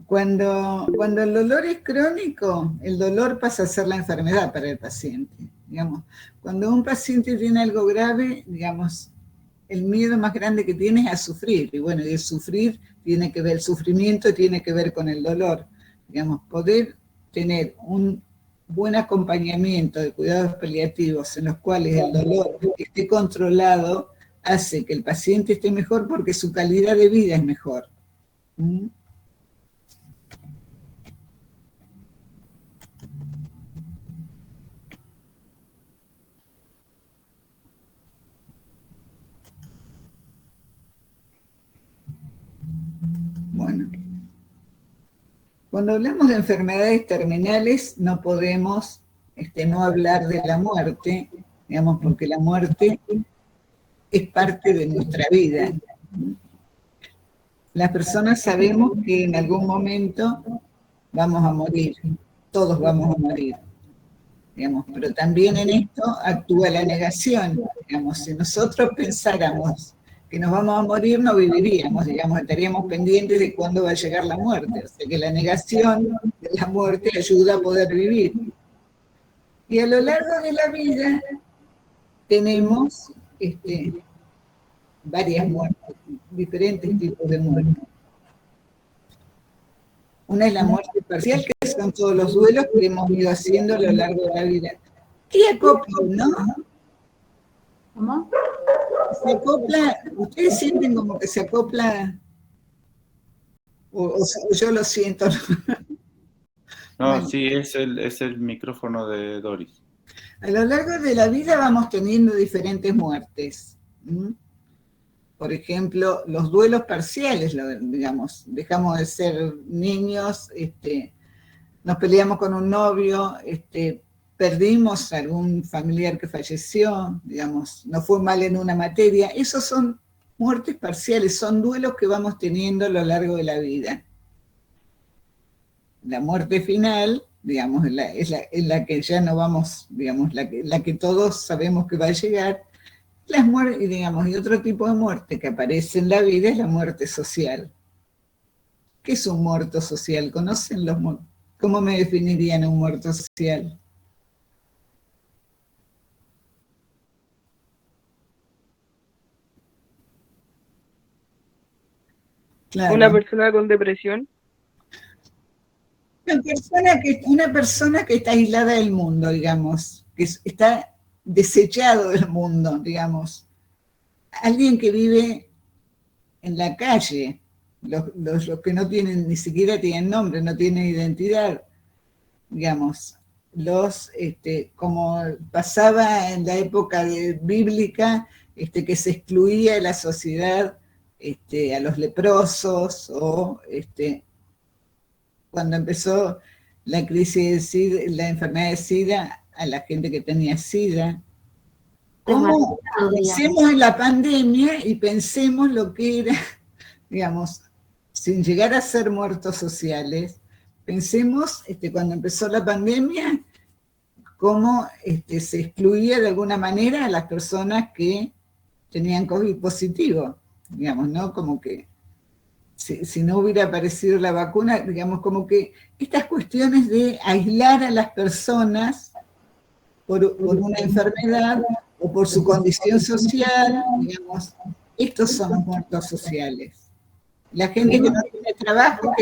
Cuando el dolor es crónico, el dolor pasa a ser la enfermedad para el paciente. Digamos, cuando un paciente tiene algo grave, digamos, el miedo más grande que tiene es a sufrir. Y bueno, y el sufrir tiene que ver, el sufrimiento tiene que ver con el dolor. Digamos, poder tener un buen acompañamiento de cuidados paliativos en los cuales el dolor esté controlado hace que el paciente esté mejor porque su calidad de vida es mejor. Bueno. Cuando hablamos de enfermedades terminales, no podemos no hablar de la muerte, digamos, porque la muerte es parte de nuestra vida. Las personas sabemos que en algún momento vamos a morir, todos vamos a morir, digamos, pero también en esto actúa la negación. Digamos, si nosotros pensáramos que nos vamos a morir, no viviríamos, digamos, estaríamos pendientes de cuándo va a llegar la muerte. O sea que la negación de la muerte ayuda a poder vivir. Y a lo largo de la vida tenemos varias muertes, diferentes tipos de muerte. Una es la muerte parcial, que son todos los duelos que hemos ido haciendo a lo largo de la vida. ¿Qué acopla, no? ¿Cómo? Se acopla, ¿ustedes sienten como que se acopla? O yo lo siento. No, Bueno. Sí, es el micrófono de Doris. A lo largo de la vida vamos teniendo diferentes muertes. por ejemplo, los duelos parciales, digamos, dejamos de ser niños, nos peleamos con un novio, perdimos a algún familiar que falleció, digamos, nos fue mal en una materia. Esos son muertes parciales, son duelos que vamos teniendo a lo largo de la vida. La muerte final, digamos, es la que ya no vamos, digamos, la que todos sabemos que va a llegar. Las muertes, digamos, y otro tipo de muerte que aparece en la vida es la muerte social. ¿Qué es un muerto social? ¿Conocen los muertos? ¿Cómo me definirían un muerto social? Claro. Una persona con depresión. Una persona que está aislada del mundo, digamos, que está desechado del mundo, digamos. Alguien que vive en la calle, los que no tienen, ni siquiera tienen nombre, no tienen identidad, digamos. Como pasaba en la época bíblica, que se excluía de la sociedad a los leprosos, o cuando empezó la crisis de SIDA, la enfermedad de SIDA, a la gente que tenía SIDA. ¿Cómo pensemos en la pandemia y pensemos lo que era, digamos, sin llegar a ser muertos sociales, pensemos cuando empezó la pandemia, cómo se excluía de alguna manera a las personas que tenían COVID positivo, digamos, ¿no? Como que si no hubiera aparecido la vacuna, digamos, como que estas cuestiones de aislar a las personas por una enfermedad o por su condición social, digamos, estos son los muertos sociales. La gente que no tiene trabajo,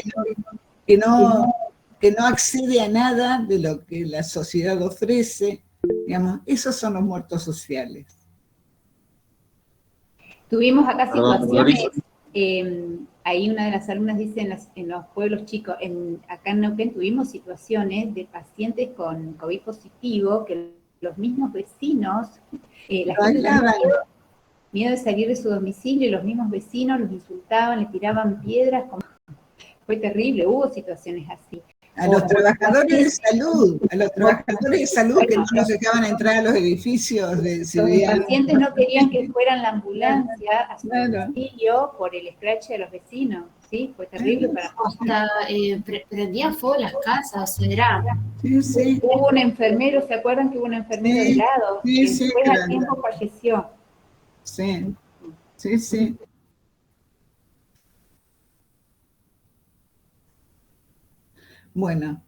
que no accede a nada de lo que la sociedad ofrece, digamos, esos son los muertos sociales. Tuvimos acá situaciones, ahí una de las alumnas dice en los pueblos chicos, acá en Neuquén tuvimos situaciones de pacientes con COVID positivo que los mismos vecinos, la gente tenía miedo de salir de su domicilio y los mismos vecinos los insultaban, les tiraban piedras, fue terrible, hubo situaciones así. A los trabajadores de salud que no nos dejaban entrar a los edificios. Los pacientes no querían que fueran la ambulancia a su domicilio por el escrache de los vecinos, ¿sí? Fue terrible para nosotros. Hasta prendía fuego las casas, era. Sí. Hubo un enfermero, ¿se acuerdan que hubo un enfermero de lado? Que después al tiempo falleció. Sí. Bueno,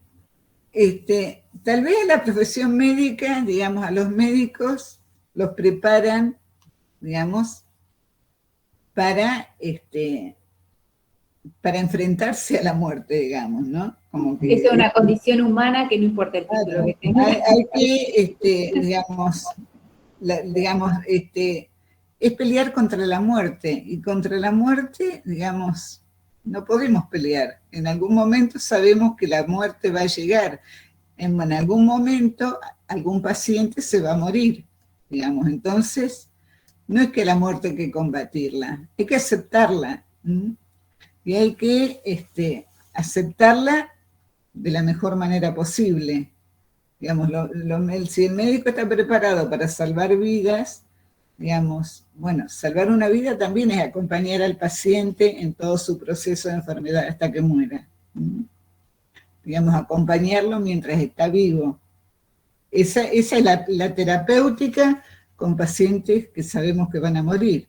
tal vez la profesión médica, digamos, a los médicos los preparan, digamos, para enfrentarse a la muerte, digamos, ¿no? Como que, esa es una condición humana que no importa el título que tenga. Hay que, es pelear contra la muerte, y contra la muerte, digamos, no podemos pelear. En algún momento sabemos que la muerte va a llegar. En algún momento algún paciente se va a morir, digamos. Entonces, no es que la muerte hay que combatirla, hay que aceptarla. Y hay que aceptarla de la mejor manera posible. Digamos, si el médico está preparado para salvar vidas, digamos, bueno, salvar una vida también es acompañar al paciente en todo su proceso de enfermedad hasta que muera. Digamos, acompañarlo mientras está vivo. Esa es la terapéutica con pacientes que sabemos que van a morir,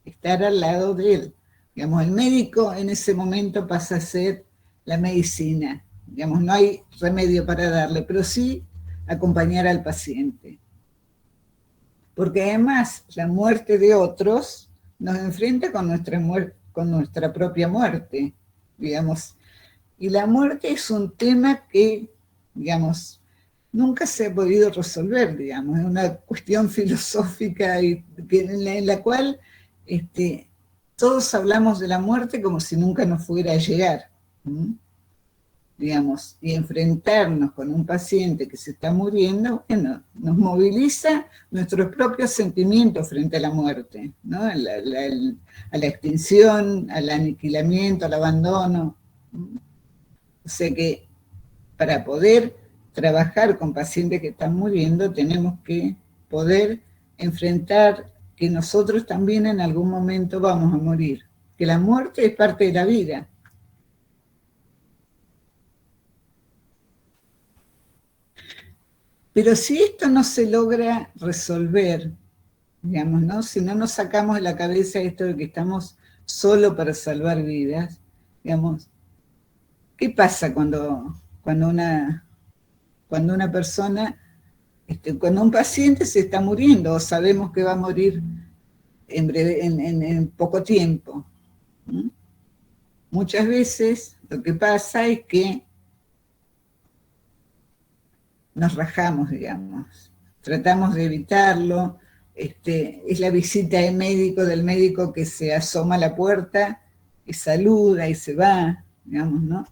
estar al lado de él. Digamos, el médico en ese momento pasa a ser la medicina. Digamos, no hay remedio para darle, pero sí acompañar al paciente. Porque además la muerte de otros nos enfrenta con nuestra propia muerte, digamos. Y la muerte es un tema que, digamos, nunca se ha podido resolver, digamos. Es una cuestión filosófica en la cual todos hablamos de la muerte como si nunca nos fuera a llegar. digamos, y enfrentarnos con un paciente que se está muriendo, bueno, nos moviliza nuestros propios sentimientos frente a la muerte, ¿no? A la extinción, al aniquilamiento, al abandono. O sea que para poder trabajar con pacientes que están muriendo, tenemos que poder enfrentar que nosotros también en algún momento vamos a morir, que la muerte es parte de la vida. Pero si esto no se logra resolver, digamos, ¿no? Si no nos sacamos de la cabeza esto de que estamos solo para salvar vidas, digamos, ¿qué pasa cuando una persona, cuando un paciente se está muriendo o sabemos que va a morir en poco tiempo? ¿Mm? Muchas veces lo que pasa es que nos rajamos, digamos, tratamos de evitarlo, es la visita del médico que se asoma a la puerta y saluda y se va, digamos, ¿no?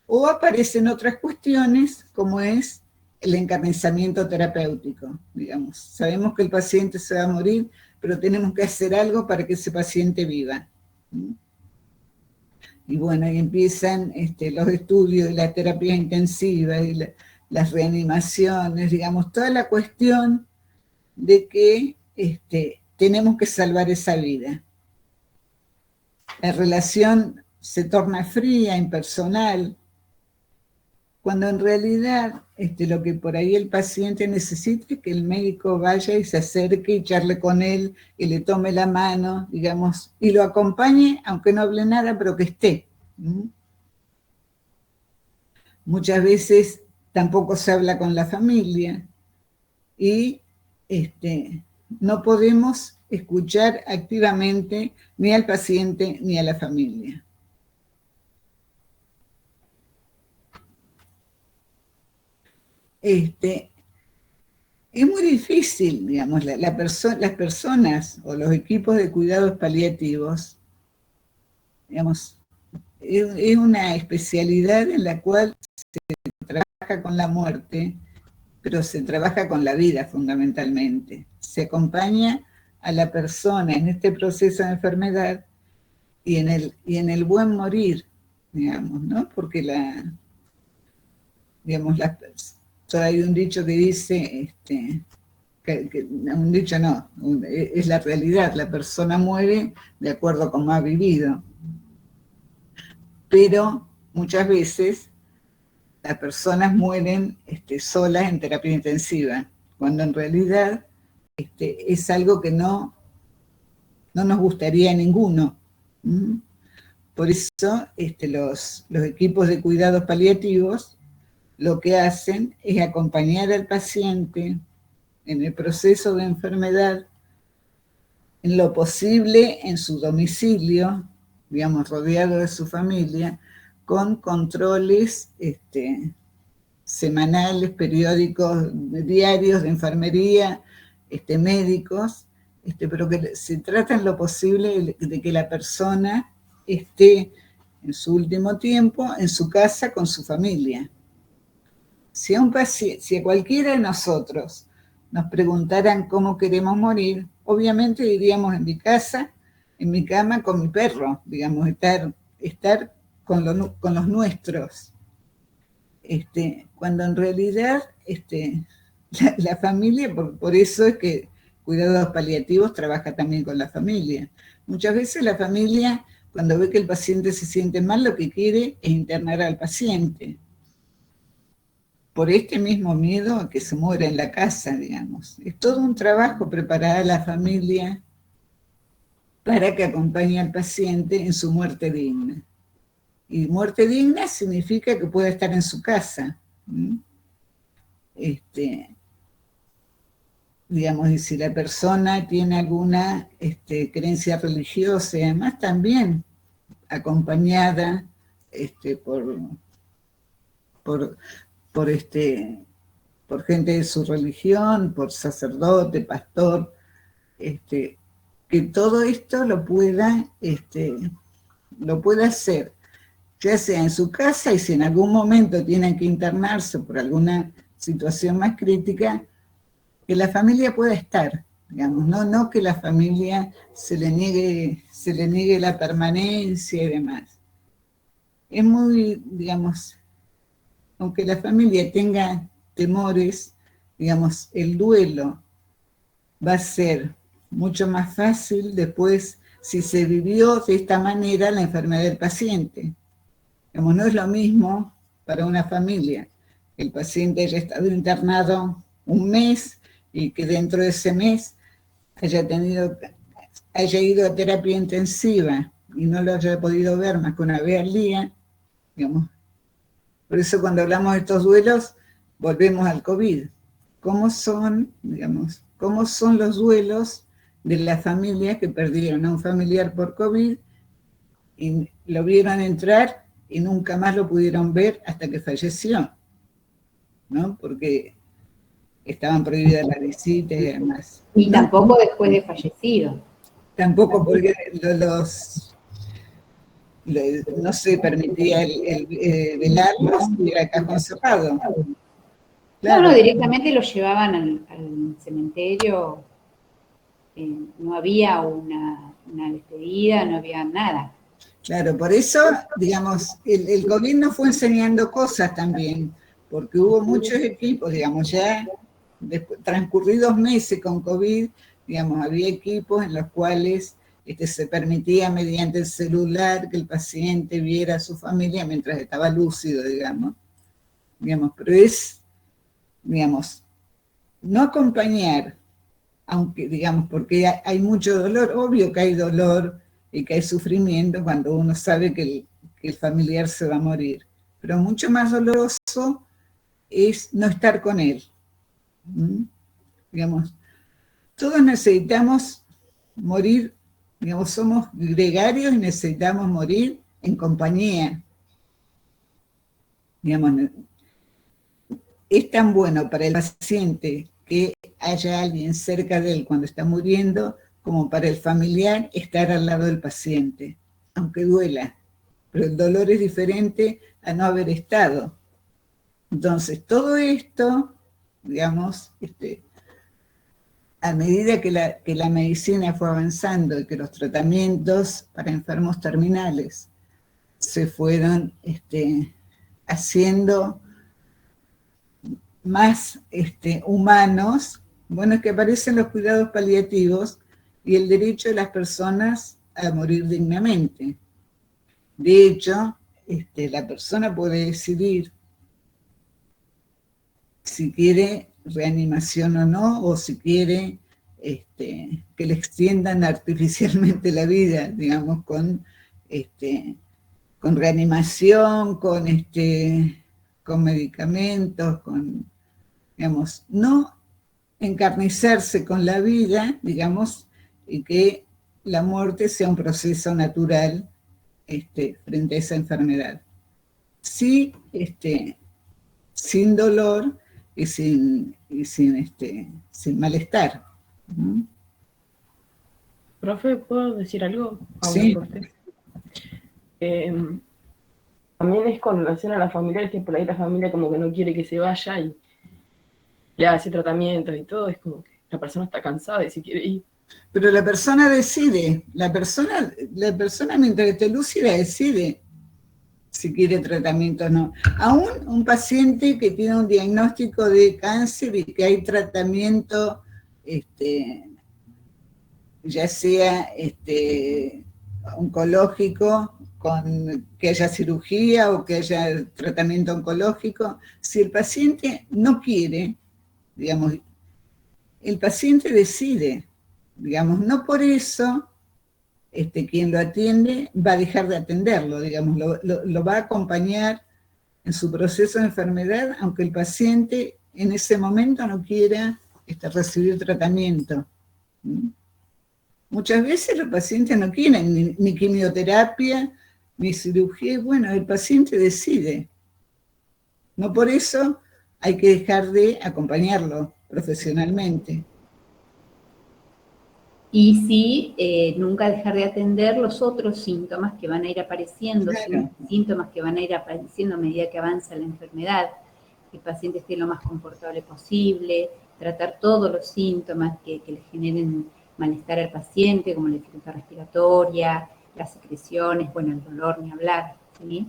O aparecen otras cuestiones como es el encarnizamiento terapéutico, digamos. Sabemos que el paciente se va a morir, pero tenemos que hacer algo para que ese paciente viva. Y bueno, ahí empiezan los estudios de la terapia intensiva y las reanimaciones, digamos, toda la cuestión de que tenemos que salvar esa vida. La relación se torna fría, impersonal, cuando en realidad lo que por ahí el paciente necesita es que el médico vaya y se acerque y charle con él y le tome la mano, digamos, y lo acompañe, aunque no hable nada, pero que esté. Muchas veces tampoco se habla con la familia y no podemos escuchar activamente ni al paciente ni a la familia. Es muy difícil, digamos, las personas o los equipos de cuidados paliativos, digamos, es una especialidad en la cual se trabaja con la muerte, pero se trabaja con la vida fundamentalmente. Se acompaña a la persona en este proceso de enfermedad y en el buen morir, digamos, ¿no? Porque hay un dicho que dice, un dicho no, es la realidad, la persona muere de acuerdo a cómo ha vivido. Pero muchas veces las personas mueren solas en terapia intensiva, cuando en realidad es algo que no nos gustaría a ninguno. Por eso los equipos de cuidados paliativos lo que hacen es acompañar al paciente en el proceso de enfermedad, en lo posible en su domicilio, digamos, rodeado de su familia, con controles semanales, periódicos, diarios de enfermería, médicos, pero que se trata en lo posible de que la persona esté en su último tiempo en su casa con su familia. Si a cualquiera de nosotros nos preguntaran cómo queremos morir, obviamente diríamos en mi casa, en mi cama, con mi perro, digamos, estar con los nuestros. Cuando en realidad la familia, por eso es que cuidados paliativos trabaja también con la familia. Muchas veces la familia, cuando ve que el paciente se siente mal, lo que quiere es internar al paciente. Por este mismo miedo a que se muera en la casa, digamos. Es todo un trabajo preparar a la familia para que acompañe al paciente en su muerte digna. Y muerte digna significa que pueda estar en su casa. Digamos, y si la persona tiene alguna creencia religiosa y además también acompañada por gente de su religión, por sacerdote, pastor, que todo esto lo pueda hacer, ya sea en su casa y si en algún momento tienen que internarse por alguna situación más crítica, que la familia pueda estar, digamos, no que la familia se le niegue la permanencia y demás. Es muy, digamos, aunque la familia tenga temores, digamos, el duelo va a ser mucho más fácil después si se vivió de esta manera la enfermedad del paciente. Digamos, no es lo mismo para una familia que el paciente haya estado internado un mes y que dentro de ese mes haya ido a terapia intensiva y no lo haya podido ver más que una vez al día, digamos. Por eso cuando hablamos de estos duelos, volvemos al COVID. ¿Cómo son, digamos, cómo son los duelos de las familias que perdieron a un familiar por COVID y lo vieron entrar y nunca más lo pudieron ver hasta que falleció, ¿no? Porque estaban prohibidas las visitas y demás. Y tampoco después de fallecido. Tampoco porque no se permitía el velarlos y era cajón cerrado. Claro. No, directamente los llevaban al cementerio, no había una despedida, no había nada. Claro, por eso, digamos, el COVID nos fue enseñando cosas también, porque hubo muchos equipos, digamos, ya transcurridos meses con COVID, digamos, había equipos en los cuales se permitía mediante el celular que el paciente viera a su familia mientras estaba lúcido, digamos, pero es, digamos, no acompañar, aunque, digamos, porque hay mucho dolor, obvio que hay dolor y que hay sufrimiento cuando uno sabe que el familiar se va a morir, pero mucho más doloroso es no estar con él. Digamos, todos necesitamos morir, digamos, somos gregarios y necesitamos morir en compañía. Digamos, es tan bueno para el paciente que haya alguien cerca de él cuando está muriendo, como para el familiar estar al lado del paciente, aunque duela, pero el dolor es diferente a no haber estado. Entonces, todo esto, digamos, a medida que la medicina fue avanzando y que los tratamientos para enfermos terminales se fueron haciendo más humanos, bueno, es que aparecen los cuidados paliativos y el derecho de las personas a morir dignamente. De hecho, la persona puede decidir si quiere reanimación o no, o si quiere que le extiendan artificialmente la vida, digamos, con reanimación, con medicamentos, digamos, no encarnizarse con la vida, digamos, y que la muerte sea un proceso natural frente a esa enfermedad. Sí, sin dolor y sin malestar. Profe, ¿puedo decir algo? Sí. También es con relación a la familia, que por ahí la familia como que no quiere que se vaya y le hace tratamientos y todo, es como que la persona está cansada y si quiere ir. Pero la persona decide, la persona mientras esté lúcida decide si quiere tratamiento o no. Aún un paciente que tiene un diagnóstico de cáncer y que hay tratamiento, ya sea oncológico, que haya cirugía o que haya tratamiento oncológico, si el paciente no quiere, digamos, el paciente decide, digamos, no por eso quien lo atiende va a dejar de atenderlo, digamos, lo va a acompañar en su proceso de enfermedad, aunque el paciente en ese momento no quiera recibir tratamiento. Muchas veces los pacientes no quieren ni quimioterapia, ni cirugía, bueno, el paciente decide. No por eso hay que dejar de acompañarlo profesionalmente. Y sí, nunca dejar de atender los otros síntomas que van a ir apareciendo, Claro. síntomas que van a ir apareciendo a medida que avanza la enfermedad, que el paciente esté lo más confortable posible, tratar todos los síntomas que le generen malestar al paciente, como la dificultad respiratoria, las secreciones, bueno, el dolor, ni hablar, ¿sí?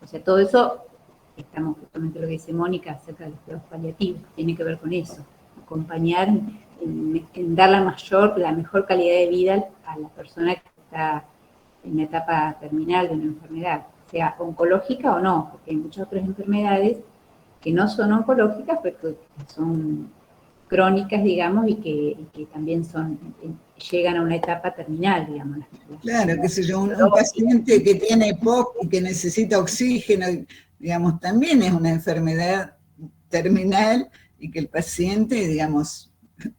O sea, todo eso, estamos justamente lo que dice Mónica acerca de los cuidados paliativos, tiene que ver con eso, acompañar en dar la mejor calidad de vida a la persona que está en una etapa terminal de una enfermedad, sea oncológica o no, porque hay muchas otras enfermedades que no son oncológicas, pero que son crónicas, digamos, y que también llegan a una etapa terminal, digamos. Claro, qué sé yo, un paciente que tiene POC y que necesita oxígeno, digamos, también es una enfermedad terminal y que el paciente, digamos,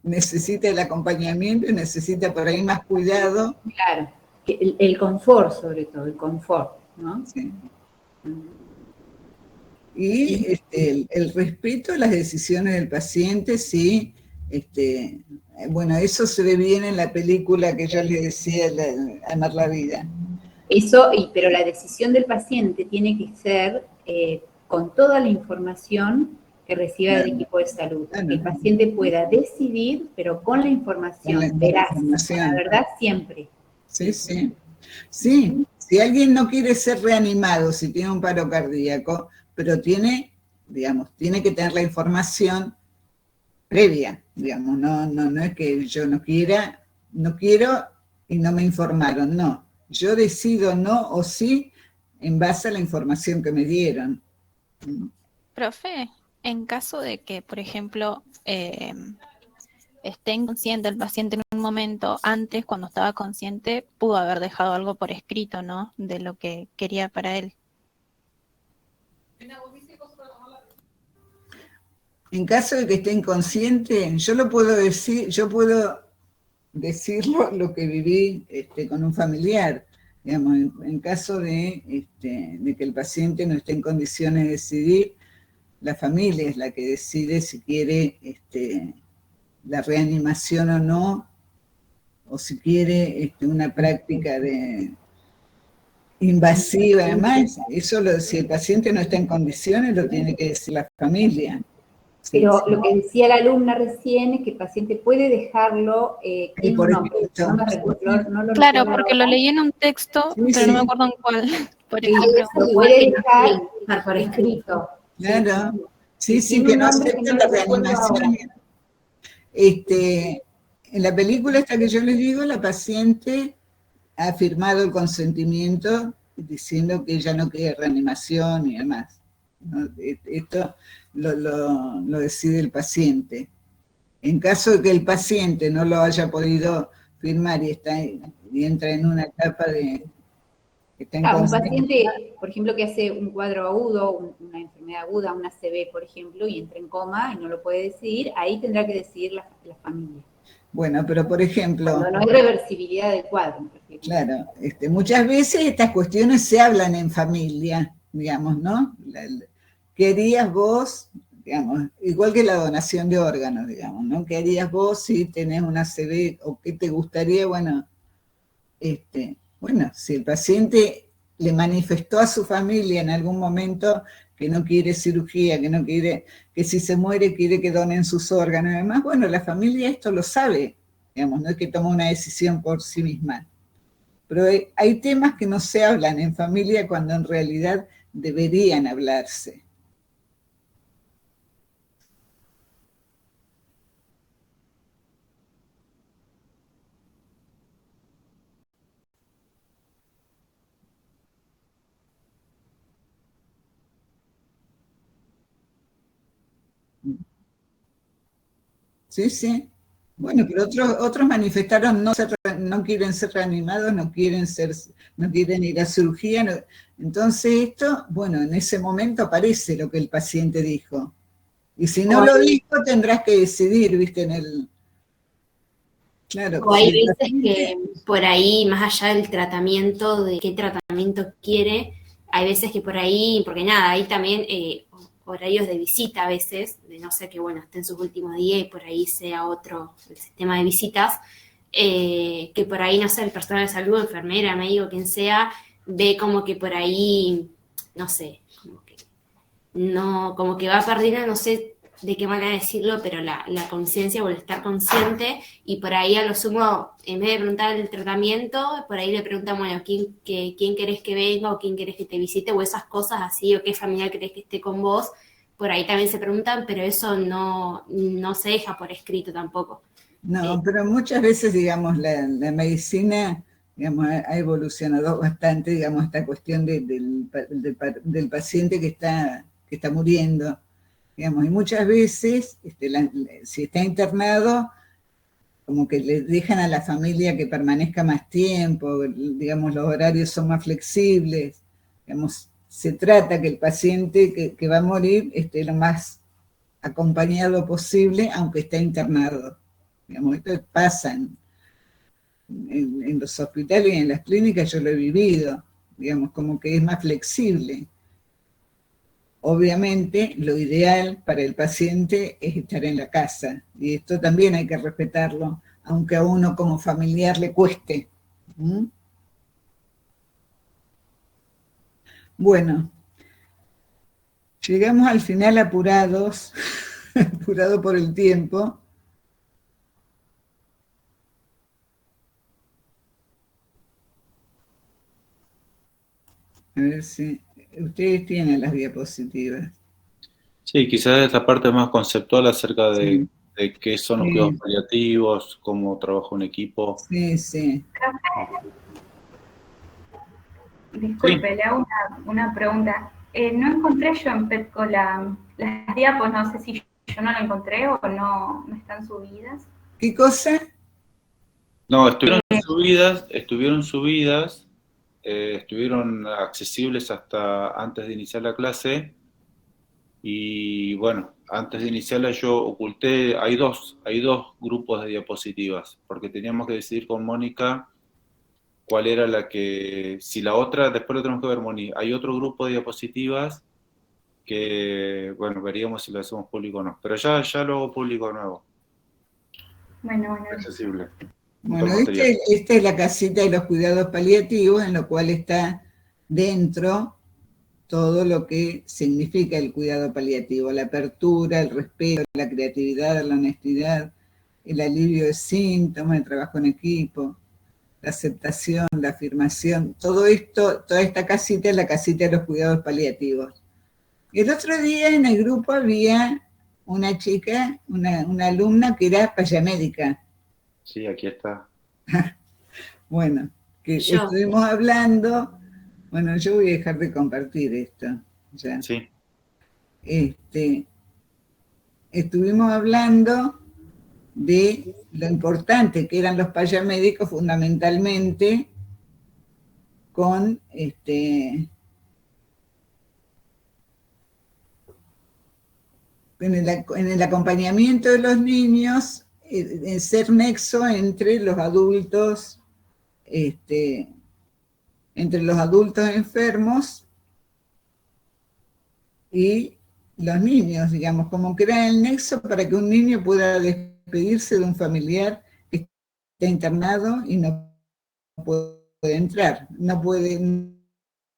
necesita el acompañamiento y necesita por ahí más cuidado. Claro, el confort sobre todo, el confort, ¿no? Sí. Y el respeto a las decisiones del paciente, sí, bueno, eso se ve bien en la película que yo les decía, Amar la Vida. Eso, pero la decisión del paciente tiene que ser con toda la información que reciba del equipo de salud. Claro. Que el paciente pueda decidir, pero con la información, veraz, con la verdad siempre. Sí, sí. Sí, si alguien no quiere ser reanimado, si tiene un paro cardíaco, pero tiene, digamos, tiene que tener la información previa, digamos, no es que yo no quiero y no me informaron, no. Yo decido no o sí en base a la información que me dieron. Profe, en caso de que, por ejemplo, esté inconsciente el paciente en un momento, antes, cuando estaba consciente, pudo haber dejado algo por escrito, ¿no? De lo que quería para él. En caso de que esté inconsciente, yo puedo decirlo lo que viví con un familiar. Digamos, en caso de que el paciente no esté en condiciones de decidir, la familia es la que decide si quiere la reanimación o no, o si quiere una práctica invasiva. Además, si el paciente no está en condiciones, lo tiene que decir la familia. Pero lo que decía la alumna recién es que el paciente puede dejarlo, tiene un nombre, no me recuerdo, no lo Claro, recuerdo porque ahora. lo leí en un texto, pero no me acuerdo en cuál. Por Sí, ejemplo. lo puede dejar por escrito. Claro, sí, Tiene que un no nombre que aceptan no la lo recuerdo reanimación. ahora. En la película esta que yo les digo, la paciente ha firmado el consentimiento diciendo que ella no quiere reanimación y demás, ¿no? Esto lo decide el paciente. En caso de que el paciente no lo haya podido firmar y entra en una etapa de que está Claro, un inconsciente. paciente, por ejemplo, que hace un cuadro agudo, una enfermedad aguda, una ACV, por ejemplo, y entra en coma y no lo puede decidir, ahí tendrá que decidir la familia. Bueno, pero por ejemplo... Cuando no hay reversibilidad del cuadro. Claro, muchas veces estas cuestiones se hablan en familia, digamos, ¿no? ¿Qué harías vos, digamos, igual que la donación de órganos, digamos, ¿no? ¿Qué harías vos si tenés una ACV o qué te gustaría? Bueno, si el paciente le manifestó a su familia en algún momento que no quiere cirugía, que no quiere, que si se muere quiere que donen sus órganos y demás, bueno, la familia esto lo sabe, digamos, no es que toma una decisión por sí misma. Pero hay temas que no se hablan en familia cuando en realidad deberían hablarse. Sí, sí. Bueno, pero otros manifestaron no quieren ser reanimados, no quieren ir a cirugía. No. Entonces esto, bueno, en ese momento aparece lo que el paciente dijo. Y si no lo dijo, tendrás que decidir, ¿viste? Claro. O hay veces que por ahí, más allá del tratamiento, de qué tratamiento quiere, hay veces que por ahí, porque nada, hay también horarios de visita a veces, de no ser que, bueno, esté en sus últimos días y por ahí sea otro el sistema de visitas, que por ahí, no sé, el personal de salud, enfermera, médico, quien sea, ve como que por ahí, no sé, como que va perdiendo, no sé de qué manera decirlo, pero la conciencia o el estar consciente, y por ahí a lo sumo, en vez de preguntar el tratamiento, por ahí le preguntan, bueno, ¿quién querés que venga o quién querés que te visite o esas cosas así, o qué familiar querés que esté con vos? Por ahí también se preguntan, pero eso no se deja por escrito tampoco. No, pero muchas veces, digamos, la medicina, digamos, ha evolucionado bastante, digamos, esta cuestión del paciente que está muriendo, digamos, y muchas veces, si está internado, como que le dejan a la familia que permanezca más tiempo, digamos, los horarios son más flexibles, digamos, se trata que el paciente que va a morir esté lo más acompañado posible, aunque esté internado. Digamos, esto pasa en los hospitales y en las clínicas, yo lo he vivido, digamos, como que es más flexible. Obviamente, lo ideal para el paciente es estar en la casa, y esto también hay que respetarlo, aunque a uno como familiar le cueste. Bueno, llegamos al final apurados, apurado por el tiempo. A ver si ustedes tienen las diapositivas. Sí, quizás esta parte más conceptual acerca de qué son los cuidados paliativos, cómo trabaja un equipo. Sí. Disculpe, le hago una pregunta. No encontré yo en Petco las diapos, no sé si yo no la encontré o no están subidas. ¿Qué cosa? No, estuvieron subidas, estuvieron accesibles hasta antes de iniciar la clase, y bueno, antes de iniciarla yo oculté, hay dos grupos de diapositivas, porque teníamos que decidir con Mónica cuál era la que, si la otra, después lo tenemos que ver, Moni, hay otro grupo de diapositivas que, bueno, veríamos si lo hacemos público o no, pero ya lo hago público nuevo. Bueno. Accesible. Bueno, esta es la casita de los cuidados paliativos, en lo cual está dentro todo lo que significa el cuidado paliativo: la apertura, el respeto, la creatividad, la honestidad, el alivio de síntomas, el trabajo en equipo, la aceptación, la afirmación, todo esto, toda esta casita es la casita de los cuidados paliativos. El otro día en el grupo había una chica, una alumna que era payamédica. Sí, aquí está. Bueno, que estuvimos hablando. Bueno, yo voy a dejar de compartir esto. Ya. Sí. Estuvimos hablando de lo importante que eran los payamédicos, fundamentalmente con en el acompañamiento de los niños, en ser nexo entre los adultos, entre los adultos enfermos y los niños, digamos, como que era el nexo para que un niño pueda despedirse de un familiar que está internado y no puede entrar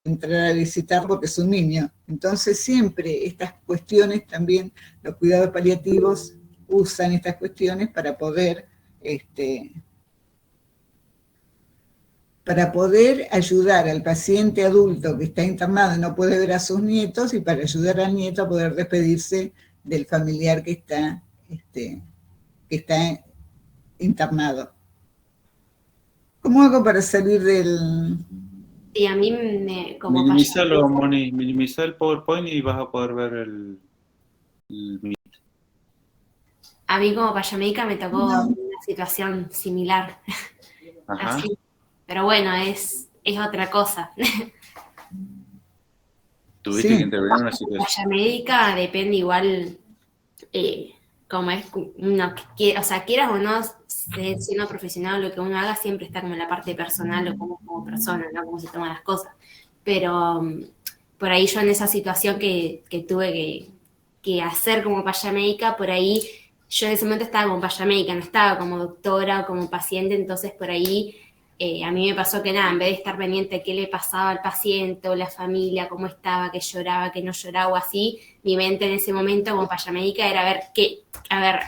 a visitar porque es un niño. Entonces siempre estas cuestiones también, los cuidados paliativos usan estas cuestiones para poder ayudar al paciente adulto que está internado y no puede ver a sus nietos, y para ayudar al nieto a poder despedirse del familiar que está internado. ¿Cómo hago para salir del...? Sí, a mí minimízalo, Moni, minimiza el PowerPoint y vas a poder ver el Meet. A mí como payamédica me tocó una situación similar. Ajá. Así. Pero bueno, es otra cosa. Tuviste que intervenir en una situación. Payamédica depende igual como es uno, o sea, quieras o no, siendo profesional, lo que uno haga siempre está como en la parte personal o como persona, ¿no? Cómo se toman las cosas. Pero por ahí yo en esa situación que tuve que hacer como payamédica, por ahí yo en ese momento estaba como payamédica, no estaba como doctora o como paciente, entonces por ahí a mí me pasó que nada, en vez de estar pendiente de qué le pasaba al paciente o la familia, cómo estaba, que lloraba, que no lloraba o así, mi mente en ese momento como payamédica era ver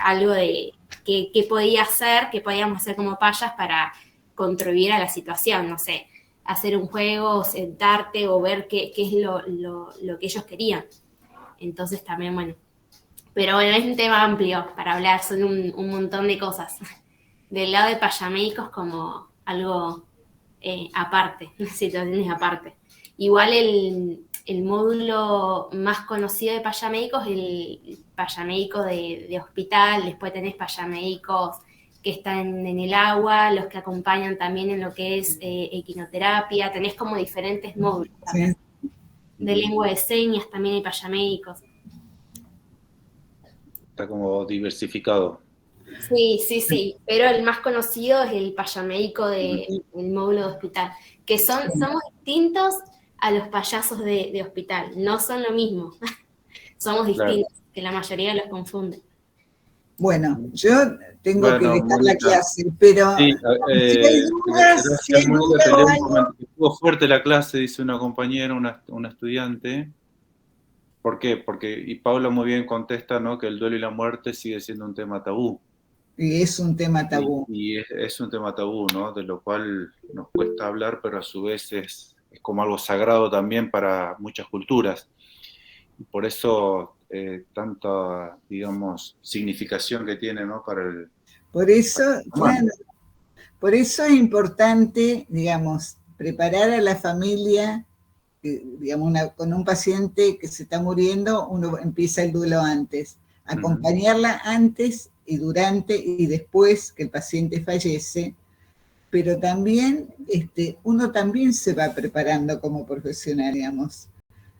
algo de qué podía hacer, qué podíamos hacer como payas para contribuir a la situación, no sé, hacer un juego, o sentarte o ver qué es lo que ellos querían. Entonces también, bueno, pero bueno, es un tema amplio para hablar, son un montón de cosas. Del lado de payamédicos como algo aparte, situaciones aparte. Igual el módulo más conocido de payamédicos es el payamédico de hospital, después tenés payamédicos que están en el agua, los que acompañan también en lo que es equinoterapia, tenés como diferentes módulos también. Sí. De lengua de señas también hay payamédicos. Está como diversificado. Sí, pero el más conocido es el payamédico del módulo de hospital, que somos distintos a los payasos de hospital, no son lo mismo, somos distintos, claro, que la mayoría los confunde. Bueno, yo tengo que dejar Mónica, la clase, pero sí, si hay dudas, si hay dudas o algo... Estuvo fuerte la clase, dice una compañera, una estudiante. ¿Por qué? Porque, y Paula muy bien contesta, ¿no?, que el duelo y la muerte sigue siendo un tema tabú. Y es un tema tabú. Y es un tema tabú, ¿no?, de lo cual nos cuesta hablar, pero a su vez es como algo sagrado también para muchas culturas. Y por eso tanta, digamos, significación que tiene, ¿no?, para el... Por eso, claro, por eso es importante, digamos, preparar a la familia, digamos, con un paciente que se está muriendo, uno empieza el duelo antes, acompañarla antes y durante y después que el paciente fallece, pero también uno también se va preparando como profesional, digamos.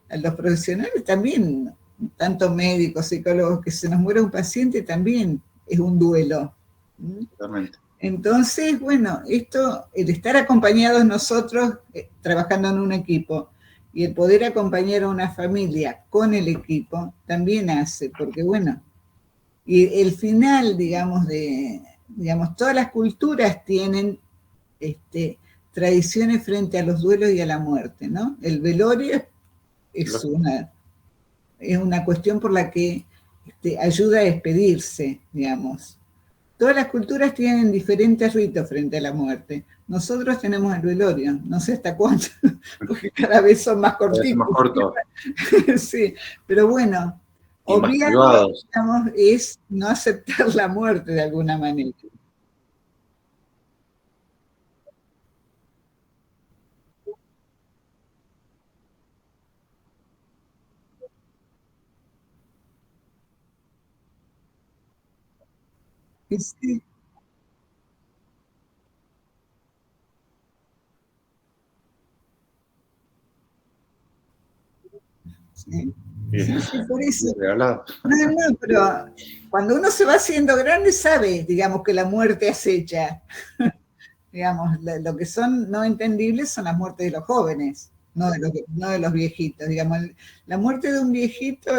A los profesionales también, tanto médicos, psicólogos, que se nos muere un paciente también es un duelo. Totalmente. Entonces, bueno, el estar acompañados nosotros, trabajando en un equipo, y el poder acompañar a una familia con el equipo, también hace, porque bueno, y el final, digamos, todas las culturas tienen tradiciones frente a los duelos y a la muerte, ¿no? El velorio es una cuestión por la que ayuda a despedirse, digamos. Todas las culturas tienen diferentes ritos frente a la muerte. Nosotros tenemos el velorio, no sé hasta cuánto, porque cada vez son más cortitos. Más cortos. Sí, pero bueno, obviamente, digamos, es no aceptar la muerte de alguna manera. Sí. Sí. Sí, por eso. No, pero cuando uno se va haciendo grande sabe, digamos, que la muerte acecha. Digamos, lo que son no entendibles son las muertes de los jóvenes, no de los viejitos. Digamos, la muerte de un viejito,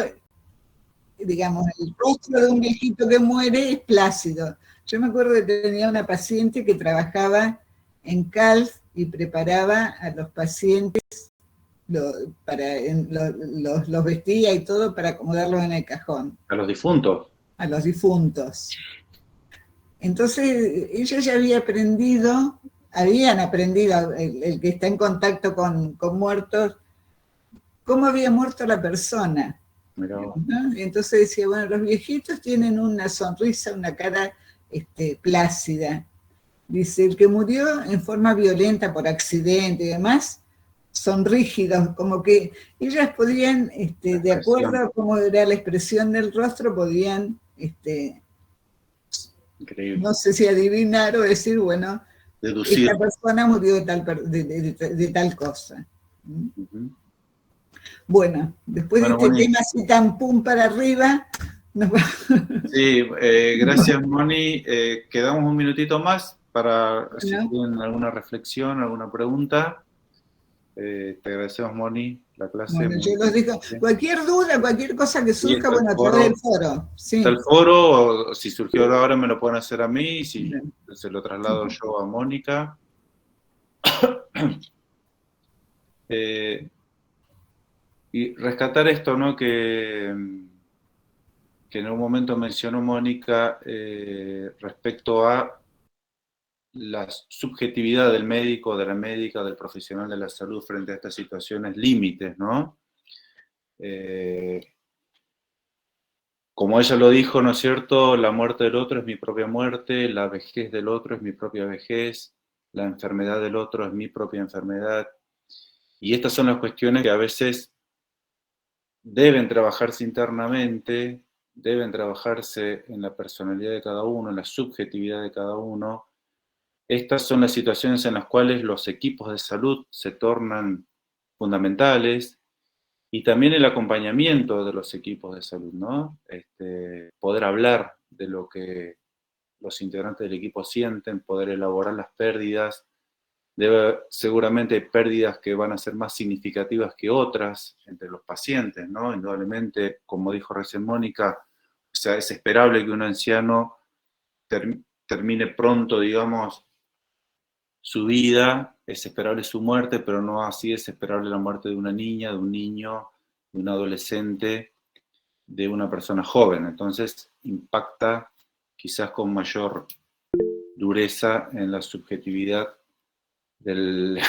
digamos, el rostro de un viejito que muere es plácido. Yo me acuerdo que tenía una paciente que trabajaba en CALF y preparaba a los pacientes, los vestía y todo para acomodarlos en el cajón. ¿A los difuntos? A los difuntos. Entonces, ella ya habían aprendido, el que está en contacto con muertos, cómo había muerto la persona. ¿No? Y entonces decía, bueno, los viejitos tienen una sonrisa, una cara plácida. Dice, el que murió en forma violenta por accidente y demás, son rígidos, como que ellas podían, de acuerdo a cómo era la expresión del rostro, podían, no sé si adivinar o decir, bueno, deducir. Esta persona murió de tal cosa. Bueno, después de este tema así tan pum para arriba... Sí, gracias, Moni. Quedamos un minutito más para si tienen alguna reflexión, alguna pregunta. Te agradecemos, Moni. la clase. Bueno, yo los digo, cualquier duda, cualquier cosa que surja, bueno, a través del foro. Sí. Está el foro, o si surgió ahora me lo pueden hacer a mí, y si se lo traslado yo a Mónica. Y rescatar esto, ¿no? Que en un momento mencionó Mónica respecto a la subjetividad del médico, de la médica, del profesional de la salud frente a estas situaciones límites, ¿no? Como ella lo dijo, ¿no es cierto? La muerte del otro es mi propia muerte, la vejez del otro es mi propia vejez, la enfermedad del otro es mi propia enfermedad. Y estas son las cuestiones que a veces deben trabajarse internamente, deben trabajarse en la personalidad de cada uno, en la subjetividad de cada uno. Estas son las situaciones en las cuales los equipos de salud se tornan fundamentales, y también el acompañamiento de los equipos de salud, ¿no? Poder hablar de lo que los integrantes del equipo sienten, poder elaborar las pérdidas. Seguramente hay pérdidas que van a ser más significativas que otras entre los pacientes, ¿no? Indudablemente, como dijo recién Mónica, o sea, es esperable que un anciano termine pronto, digamos, su vida, es esperable su muerte, pero no así es esperable la muerte de una niña, de un niño, de un adolescente, de una persona joven. Entonces impacta quizás con mayor dureza en la subjetividad del...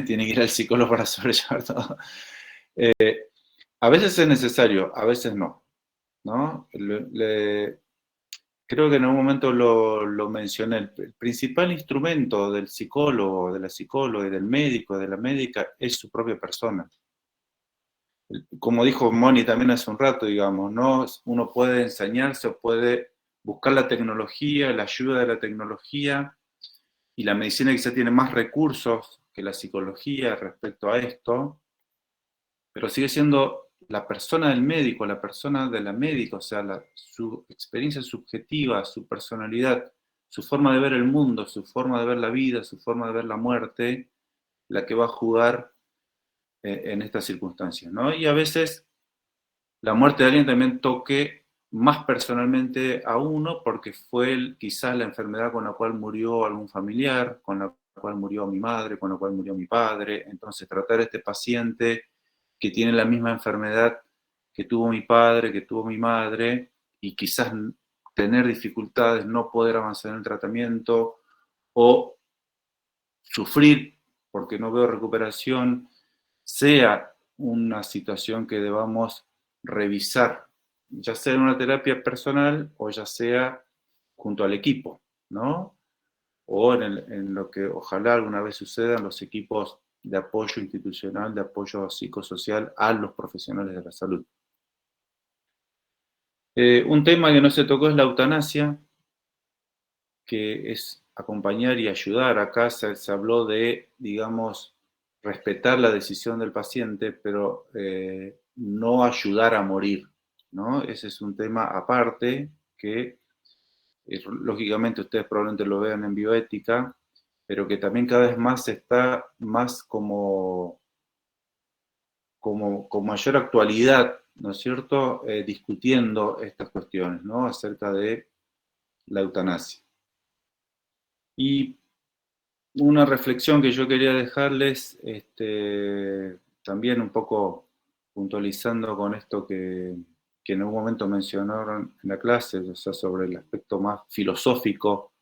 Tiene que ir al psicólogo para sobrellevar todo. A veces es necesario, a veces no, ¿no? Creo que en algún momento lo mencioné, el principal instrumento del psicólogo, de la psicóloga y del médico, de la médica, es su propia persona. Como dijo Moni también hace un rato, digamos, ¿no? Uno puede enseñarse o puede buscar la tecnología, la ayuda de la tecnología, y la medicina quizá tiene más recursos que la psicología respecto a esto, pero sigue siendo la persona del médico, la persona de la médica, o sea, su experiencia subjetiva, su personalidad, su forma de ver el mundo, su forma de ver la vida, su forma de ver la muerte, la que va a jugar en estas circunstancias, ¿no? Y a veces la muerte de alguien también toque más personalmente a uno, porque fue quizás la enfermedad con la cual murió algún familiar, con la cual murió mi madre, con la cual murió mi padre. Entonces tratar a este paciente que tiene la misma enfermedad que tuvo mi padre, que tuvo mi madre, y quizás tener dificultades, no poder avanzar en el tratamiento, o sufrir porque no veo recuperación, sea una situación que debamos revisar, ya sea en una terapia personal o ya sea junto al equipo, ¿no? O en lo que ojalá alguna vez suceda en los equipos de apoyo institucional, de apoyo psicosocial a los profesionales de la salud. Un tema que no se tocó es la eutanasia, que es acompañar y ayudar. Acá se habló de, digamos, respetar la decisión del paciente, pero no ayudar a morir, ¿no? Ese es un tema aparte que, lógicamente, ustedes probablemente lo vean en bioética, pero que también cada vez más está más con mayor actualidad, ¿no es cierto?, discutiendo estas cuestiones, ¿no?, acerca de la eutanasia. Y una reflexión que yo quería dejarles, también un poco puntualizando con esto que en algún momento mencionaron en la clase, o sea, sobre el aspecto más filosófico,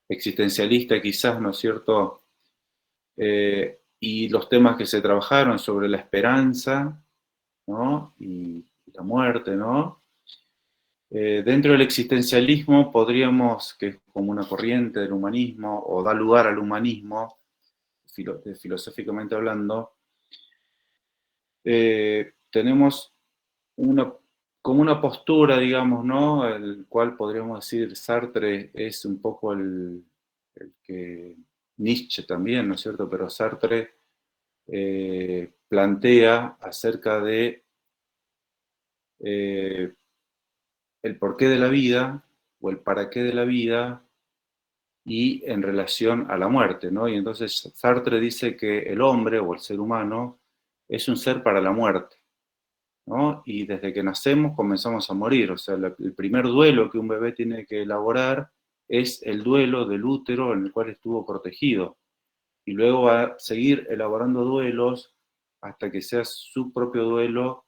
existencialista quizás, ¿no es cierto?, y los temas que se trabajaron sobre la esperanza, ¿no?, y la muerte, ¿no? Dentro del existencialismo podríamos, que es como una corriente del humanismo, o da lugar al humanismo, filosóficamente hablando, tenemos como una postura, digamos, ¿no?, el cual podríamos decir Sartre es un poco el que Nietzsche también, ¿no es cierto?, pero Sartre plantea acerca de el porqué de la vida, o el para qué de la vida, y en relación a la muerte, ¿no? Y entonces Sartre dice que el hombre, o el ser humano, es un ser para la muerte, ¿no? Y desde que nacemos comenzamos a morir, o sea, el primer duelo que un bebé tiene que elaborar es el duelo del útero en el cual estuvo protegido, y luego va a seguir elaborando duelos hasta que sea su propio duelo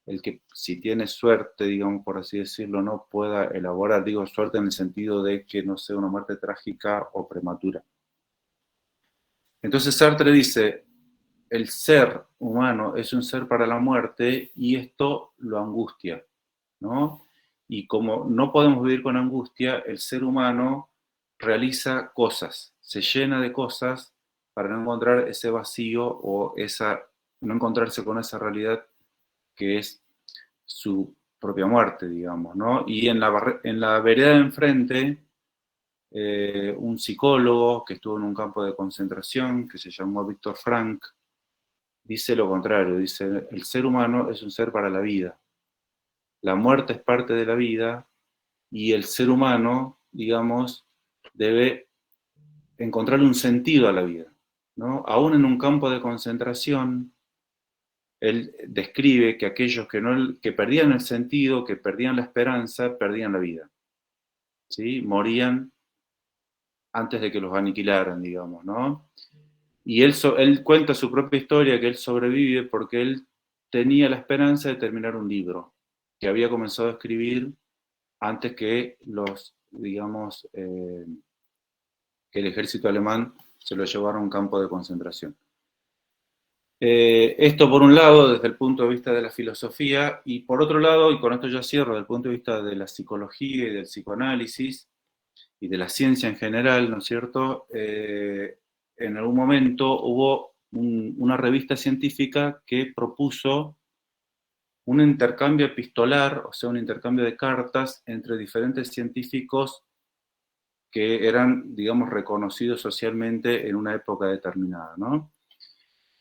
el que, si tiene suerte, digamos, por así decirlo, no pueda elaborar. Digo suerte en el sentido de que no sea una muerte trágica o prematura. Entonces Sartre dice, el ser humano es un ser para la muerte y esto lo angustia, ¿no? Y como no podemos vivir con angustia, el ser humano realiza cosas, se llena de cosas para no encontrar ese vacío o no encontrarse con esa realidad que es su propia muerte, digamos, ¿no? Y en la vereda de enfrente, un psicólogo que estuvo en un campo de concentración, que se llamó Víctor Frank, dice lo contrario, dice, el ser humano es un ser para la vida. La muerte es parte de la vida y el ser humano, digamos, debe encontrar un sentido a la vida, ¿no? Aún en un campo de concentración, él describe que aquellos que perdían el sentido, que perdían la esperanza, perdían la vida, ¿sí? Morían antes de que los aniquilaran, digamos, ¿no? Y él cuenta su propia historia, que él sobrevive porque él tenía la esperanza de terminar un libro que había comenzado a escribir antes que digamos, que el ejército alemán se lo llevara a un campo de concentración. Esto por un lado, desde el punto de vista de la filosofía, y por otro lado, y con esto ya cierro, desde el punto de vista de la psicología y del psicoanálisis, y de la ciencia en general, ¿no es cierto? En algún momento hubo una revista científica que propuso un intercambio epistolar, o sea, un intercambio de cartas entre diferentes científicos que eran, digamos, reconocidos socialmente en una época determinada, ¿no?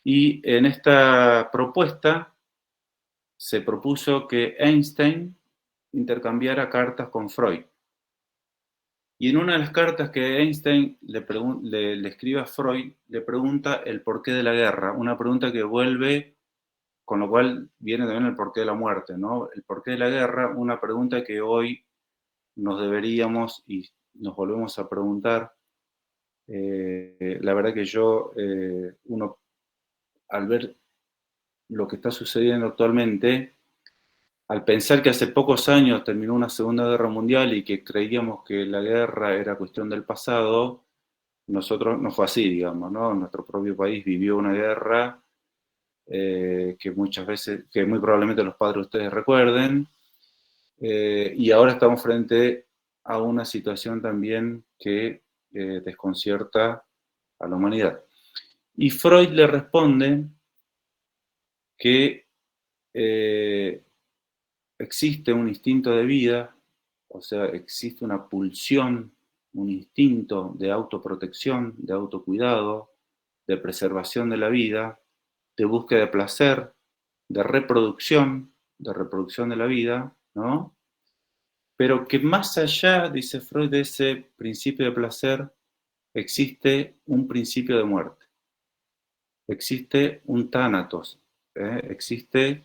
Y en esta propuesta se propuso que Einstein intercambiara cartas con Freud. Y en una de las cartas que Einstein le escribe a Freud, le pregunta el porqué de la guerra, una pregunta que vuelve, con lo cual viene también el porqué de la muerte, ¿no? El porqué de la guerra, una pregunta que hoy nos deberíamos y nos volvemos a preguntar. La verdad que uno, al ver lo que está sucediendo actualmente, al pensar que hace pocos años terminó una Segunda Guerra Mundial y que creíamos que la guerra era cuestión del pasado, nosotros no fue así, digamos, ¿no? Nuestro propio país vivió una guerra que muchas veces, que muy probablemente los padres de ustedes recuerden, y ahora estamos frente a una situación también que desconcierta a la humanidad. Y Freud le responde que existe un instinto de vida, o sea, existe una pulsión, un instinto de autoprotección, de autocuidado, de preservación de la vida, de búsqueda de placer, de reproducción de la vida, ¿no? Pero que más allá, dice Freud, de ese principio de placer, existe un principio de muerte. Existe un tánatos, existe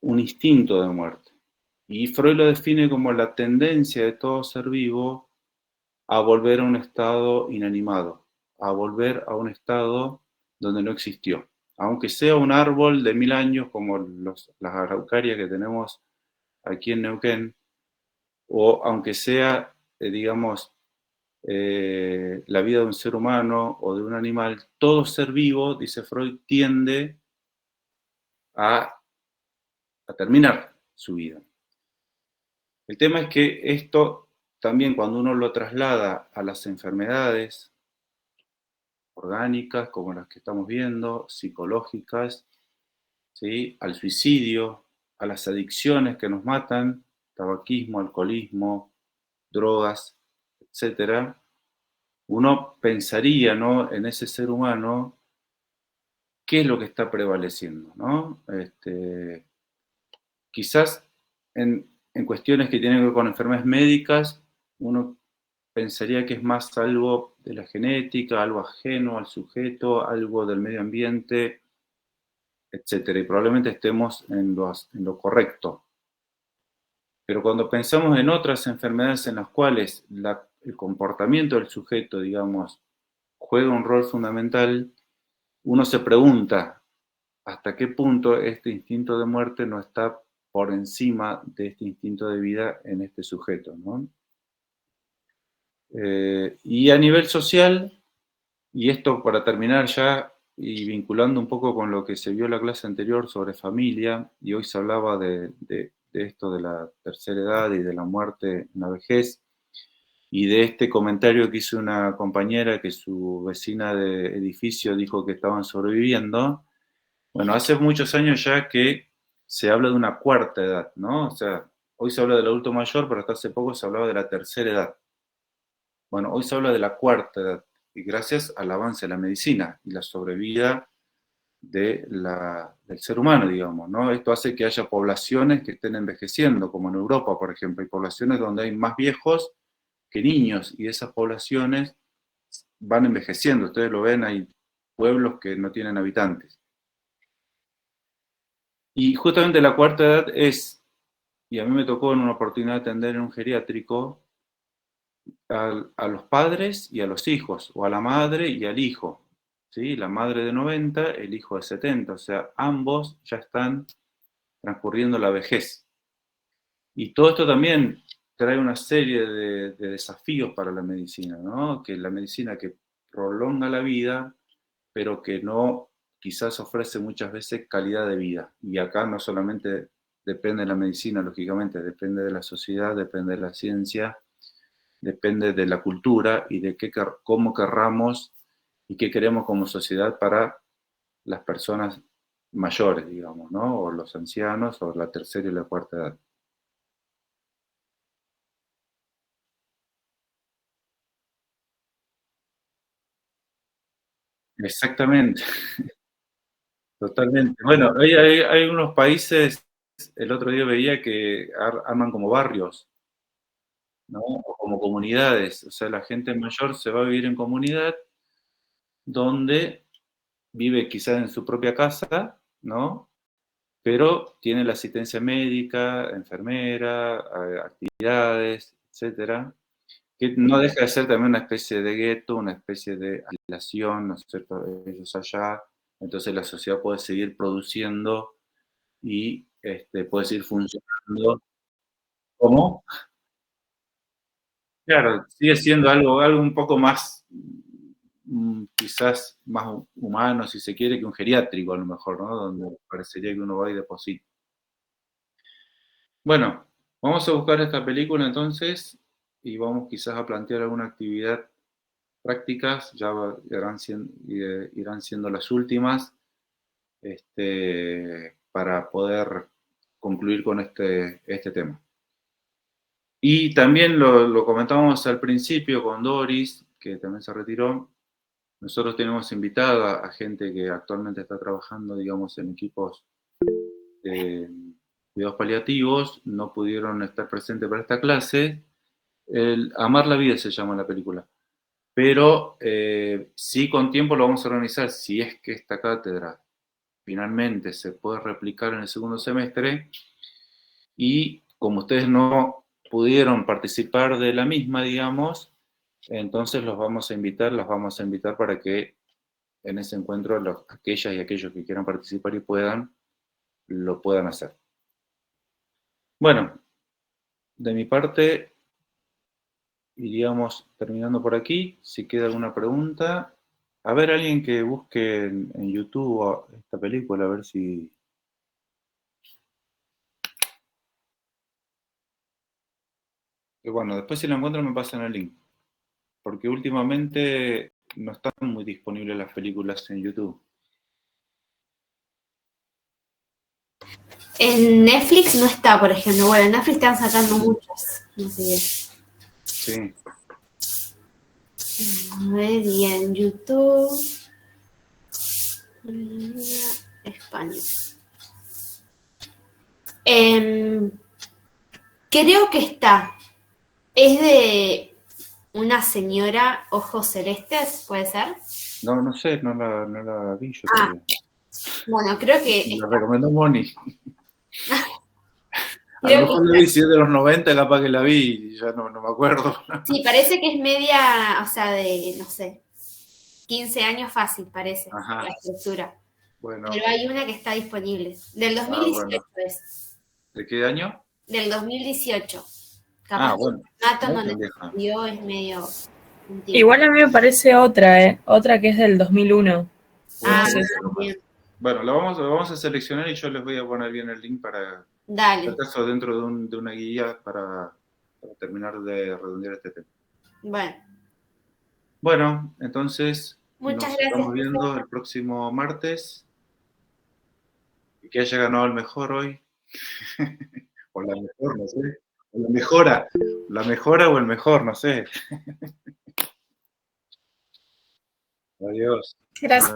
un instinto de muerte. Y Freud lo define como la tendencia de todo ser vivo a volver a un estado inanimado, a volver a un estado donde no existió. Aunque sea un árbol de 1000 años como las araucarias que tenemos aquí en Neuquén, o aunque sea, digamos, la vida de un ser humano o de un animal, todo ser vivo, dice Freud, tiende a terminar su vida. El tema es que esto también, cuando uno lo traslada a las enfermedades orgánicas, como las que estamos viendo, psicológicas, ¿sí? Al suicidio, a las adicciones que nos matan, tabaquismo, alcoholismo, drogas, etc., uno pensaría, ¿no?, en ese ser humano, ¿qué es lo que está prevaleciendo, ¿no? Quizás en cuestiones que tienen que ver con enfermedades médicas, uno pensaría que es más algo de la genética, algo ajeno al sujeto, algo del medio ambiente, etcétera, y probablemente estemos en lo correcto. Pero cuando pensamos en otras enfermedades en las cuales el comportamiento del sujeto, digamos, juega un rol fundamental, uno se pregunta hasta qué punto este instinto de muerte no está por encima de este instinto de vida en este sujeto, ¿no? Y a nivel social, y esto para terminar ya, y vinculando un poco con lo que se vio en la clase anterior sobre familia, y hoy se hablaba de esto de la tercera edad y de la muerte en la vejez, y de este comentario que hizo una compañera que su vecina de edificio dijo que estaban sobreviviendo. Bueno, hace muchos años ya que se habla de una cuarta edad, ¿no? O sea, hoy se habla del adulto mayor, pero hasta hace poco se hablaba de la tercera edad. Bueno, hoy se habla de la cuarta edad, y gracias al avance de la medicina y la sobrevida del ser humano, digamos, ¿no? Esto hace que haya poblaciones que estén envejeciendo, como en Europa, por ejemplo. Hay poblaciones donde hay más viejos que niños, y esas poblaciones van envejeciendo. Ustedes lo ven, hay pueblos que no tienen habitantes. Y justamente la cuarta edad y a mí me tocó en una oportunidad atender en un geriátrico, a los padres y a los hijos, o a la madre y al hijo, ¿sí? La madre de 90, el hijo de 70, o sea, ambos ya están transcurriendo la vejez. Y todo esto también trae una serie de desafíos para la medicina, ¿no? Que la medicina que prolonga la vida, pero que no quizás ofrece muchas veces calidad de vida. Y acá no solamente depende de la medicina, lógicamente, depende de la sociedad, depende de la ciencia, depende de la cultura y de cómo querramos y qué queremos como sociedad para las personas mayores, digamos, ¿no? O los ancianos, o la tercera y la cuarta edad. Exactamente, totalmente. Bueno, hay unos países, el otro día veía que arman como barrios, ¿no? O como comunidades, o sea, la gente mayor se va a vivir en comunidad donde vive quizás en su propia casa, ¿no? Pero tiene la asistencia médica, enfermera, actividades, etcétera, que no deja de ser también una especie de gueto, una especie de aislación, ¿no es cierto? Ellos allá, entonces la sociedad puede seguir produciendo y puede seguir funcionando. ¿Cómo? Claro, sigue siendo algo un poco más, quizás más humano, si se quiere, que un geriátrico a lo mejor, ¿no? Donde parecería que uno va y deposita. Bueno, vamos a buscar esta película entonces y vamos quizás a plantear alguna actividad prácticas, ya irán siendo las últimas, para poder concluir con este tema. Y también lo comentábamos al principio con Doris, que también se retiró. Nosotros tenemos invitada a gente que actualmente está trabajando, digamos, en equipos de cuidados paliativos, no pudieron estar presentes para esta clase. Amar la vida se llama la película. Pero sí, con tiempo lo vamos a organizar, si es que esta cátedra finalmente se puede replicar en el segundo semestre, y como ustedes no pudieron participar de la misma, digamos, entonces las vamos a invitar para que en ese encuentro aquellas y aquellos que quieran participar y lo puedan hacer. Bueno, de mi parte iríamos terminando por aquí. Si queda alguna pregunta, a ver, alguien que busque en YouTube esta película, a ver si... Y bueno, después si lo encuentran me pasan el link, porque últimamente no están muy disponibles las películas en YouTube. En Netflix no está, por ejemplo. Bueno, en Netflix están sacando muchas. No sé. Sí. A ver, y en YouTube. España. Creo que está. Es de una señora ojos celestes, ¿puede ser? No sé, no la vi yo Ah, todavía. Bueno, creo que... La recomendó Moni. A Creo lo mejor la vi, si es de los 90, capaz que la vi, ya no me acuerdo. Sí, parece que es media, o sea, de, no sé, 15 años fácil, parece, Ajá. la estructura. Bueno. Pero hay una que está disponible. Del 2018 bueno. es. ¿De qué año? Del 2018. Capaz bueno. que el donde estudió es medio... Igual a mí me parece otra que es del 2001. Bueno, lo vamos a seleccionar y yo les voy a poner bien el link para... Dale. Acaso dentro de una guía para terminar de redondear este tema. Bueno, entonces muchas nos gracias, estamos viendo el próximo martes. Y que haya ganado el mejor hoy. O la mejor, no sé. O la mejora. La mejora o el mejor, no sé. Adiós. Gracias.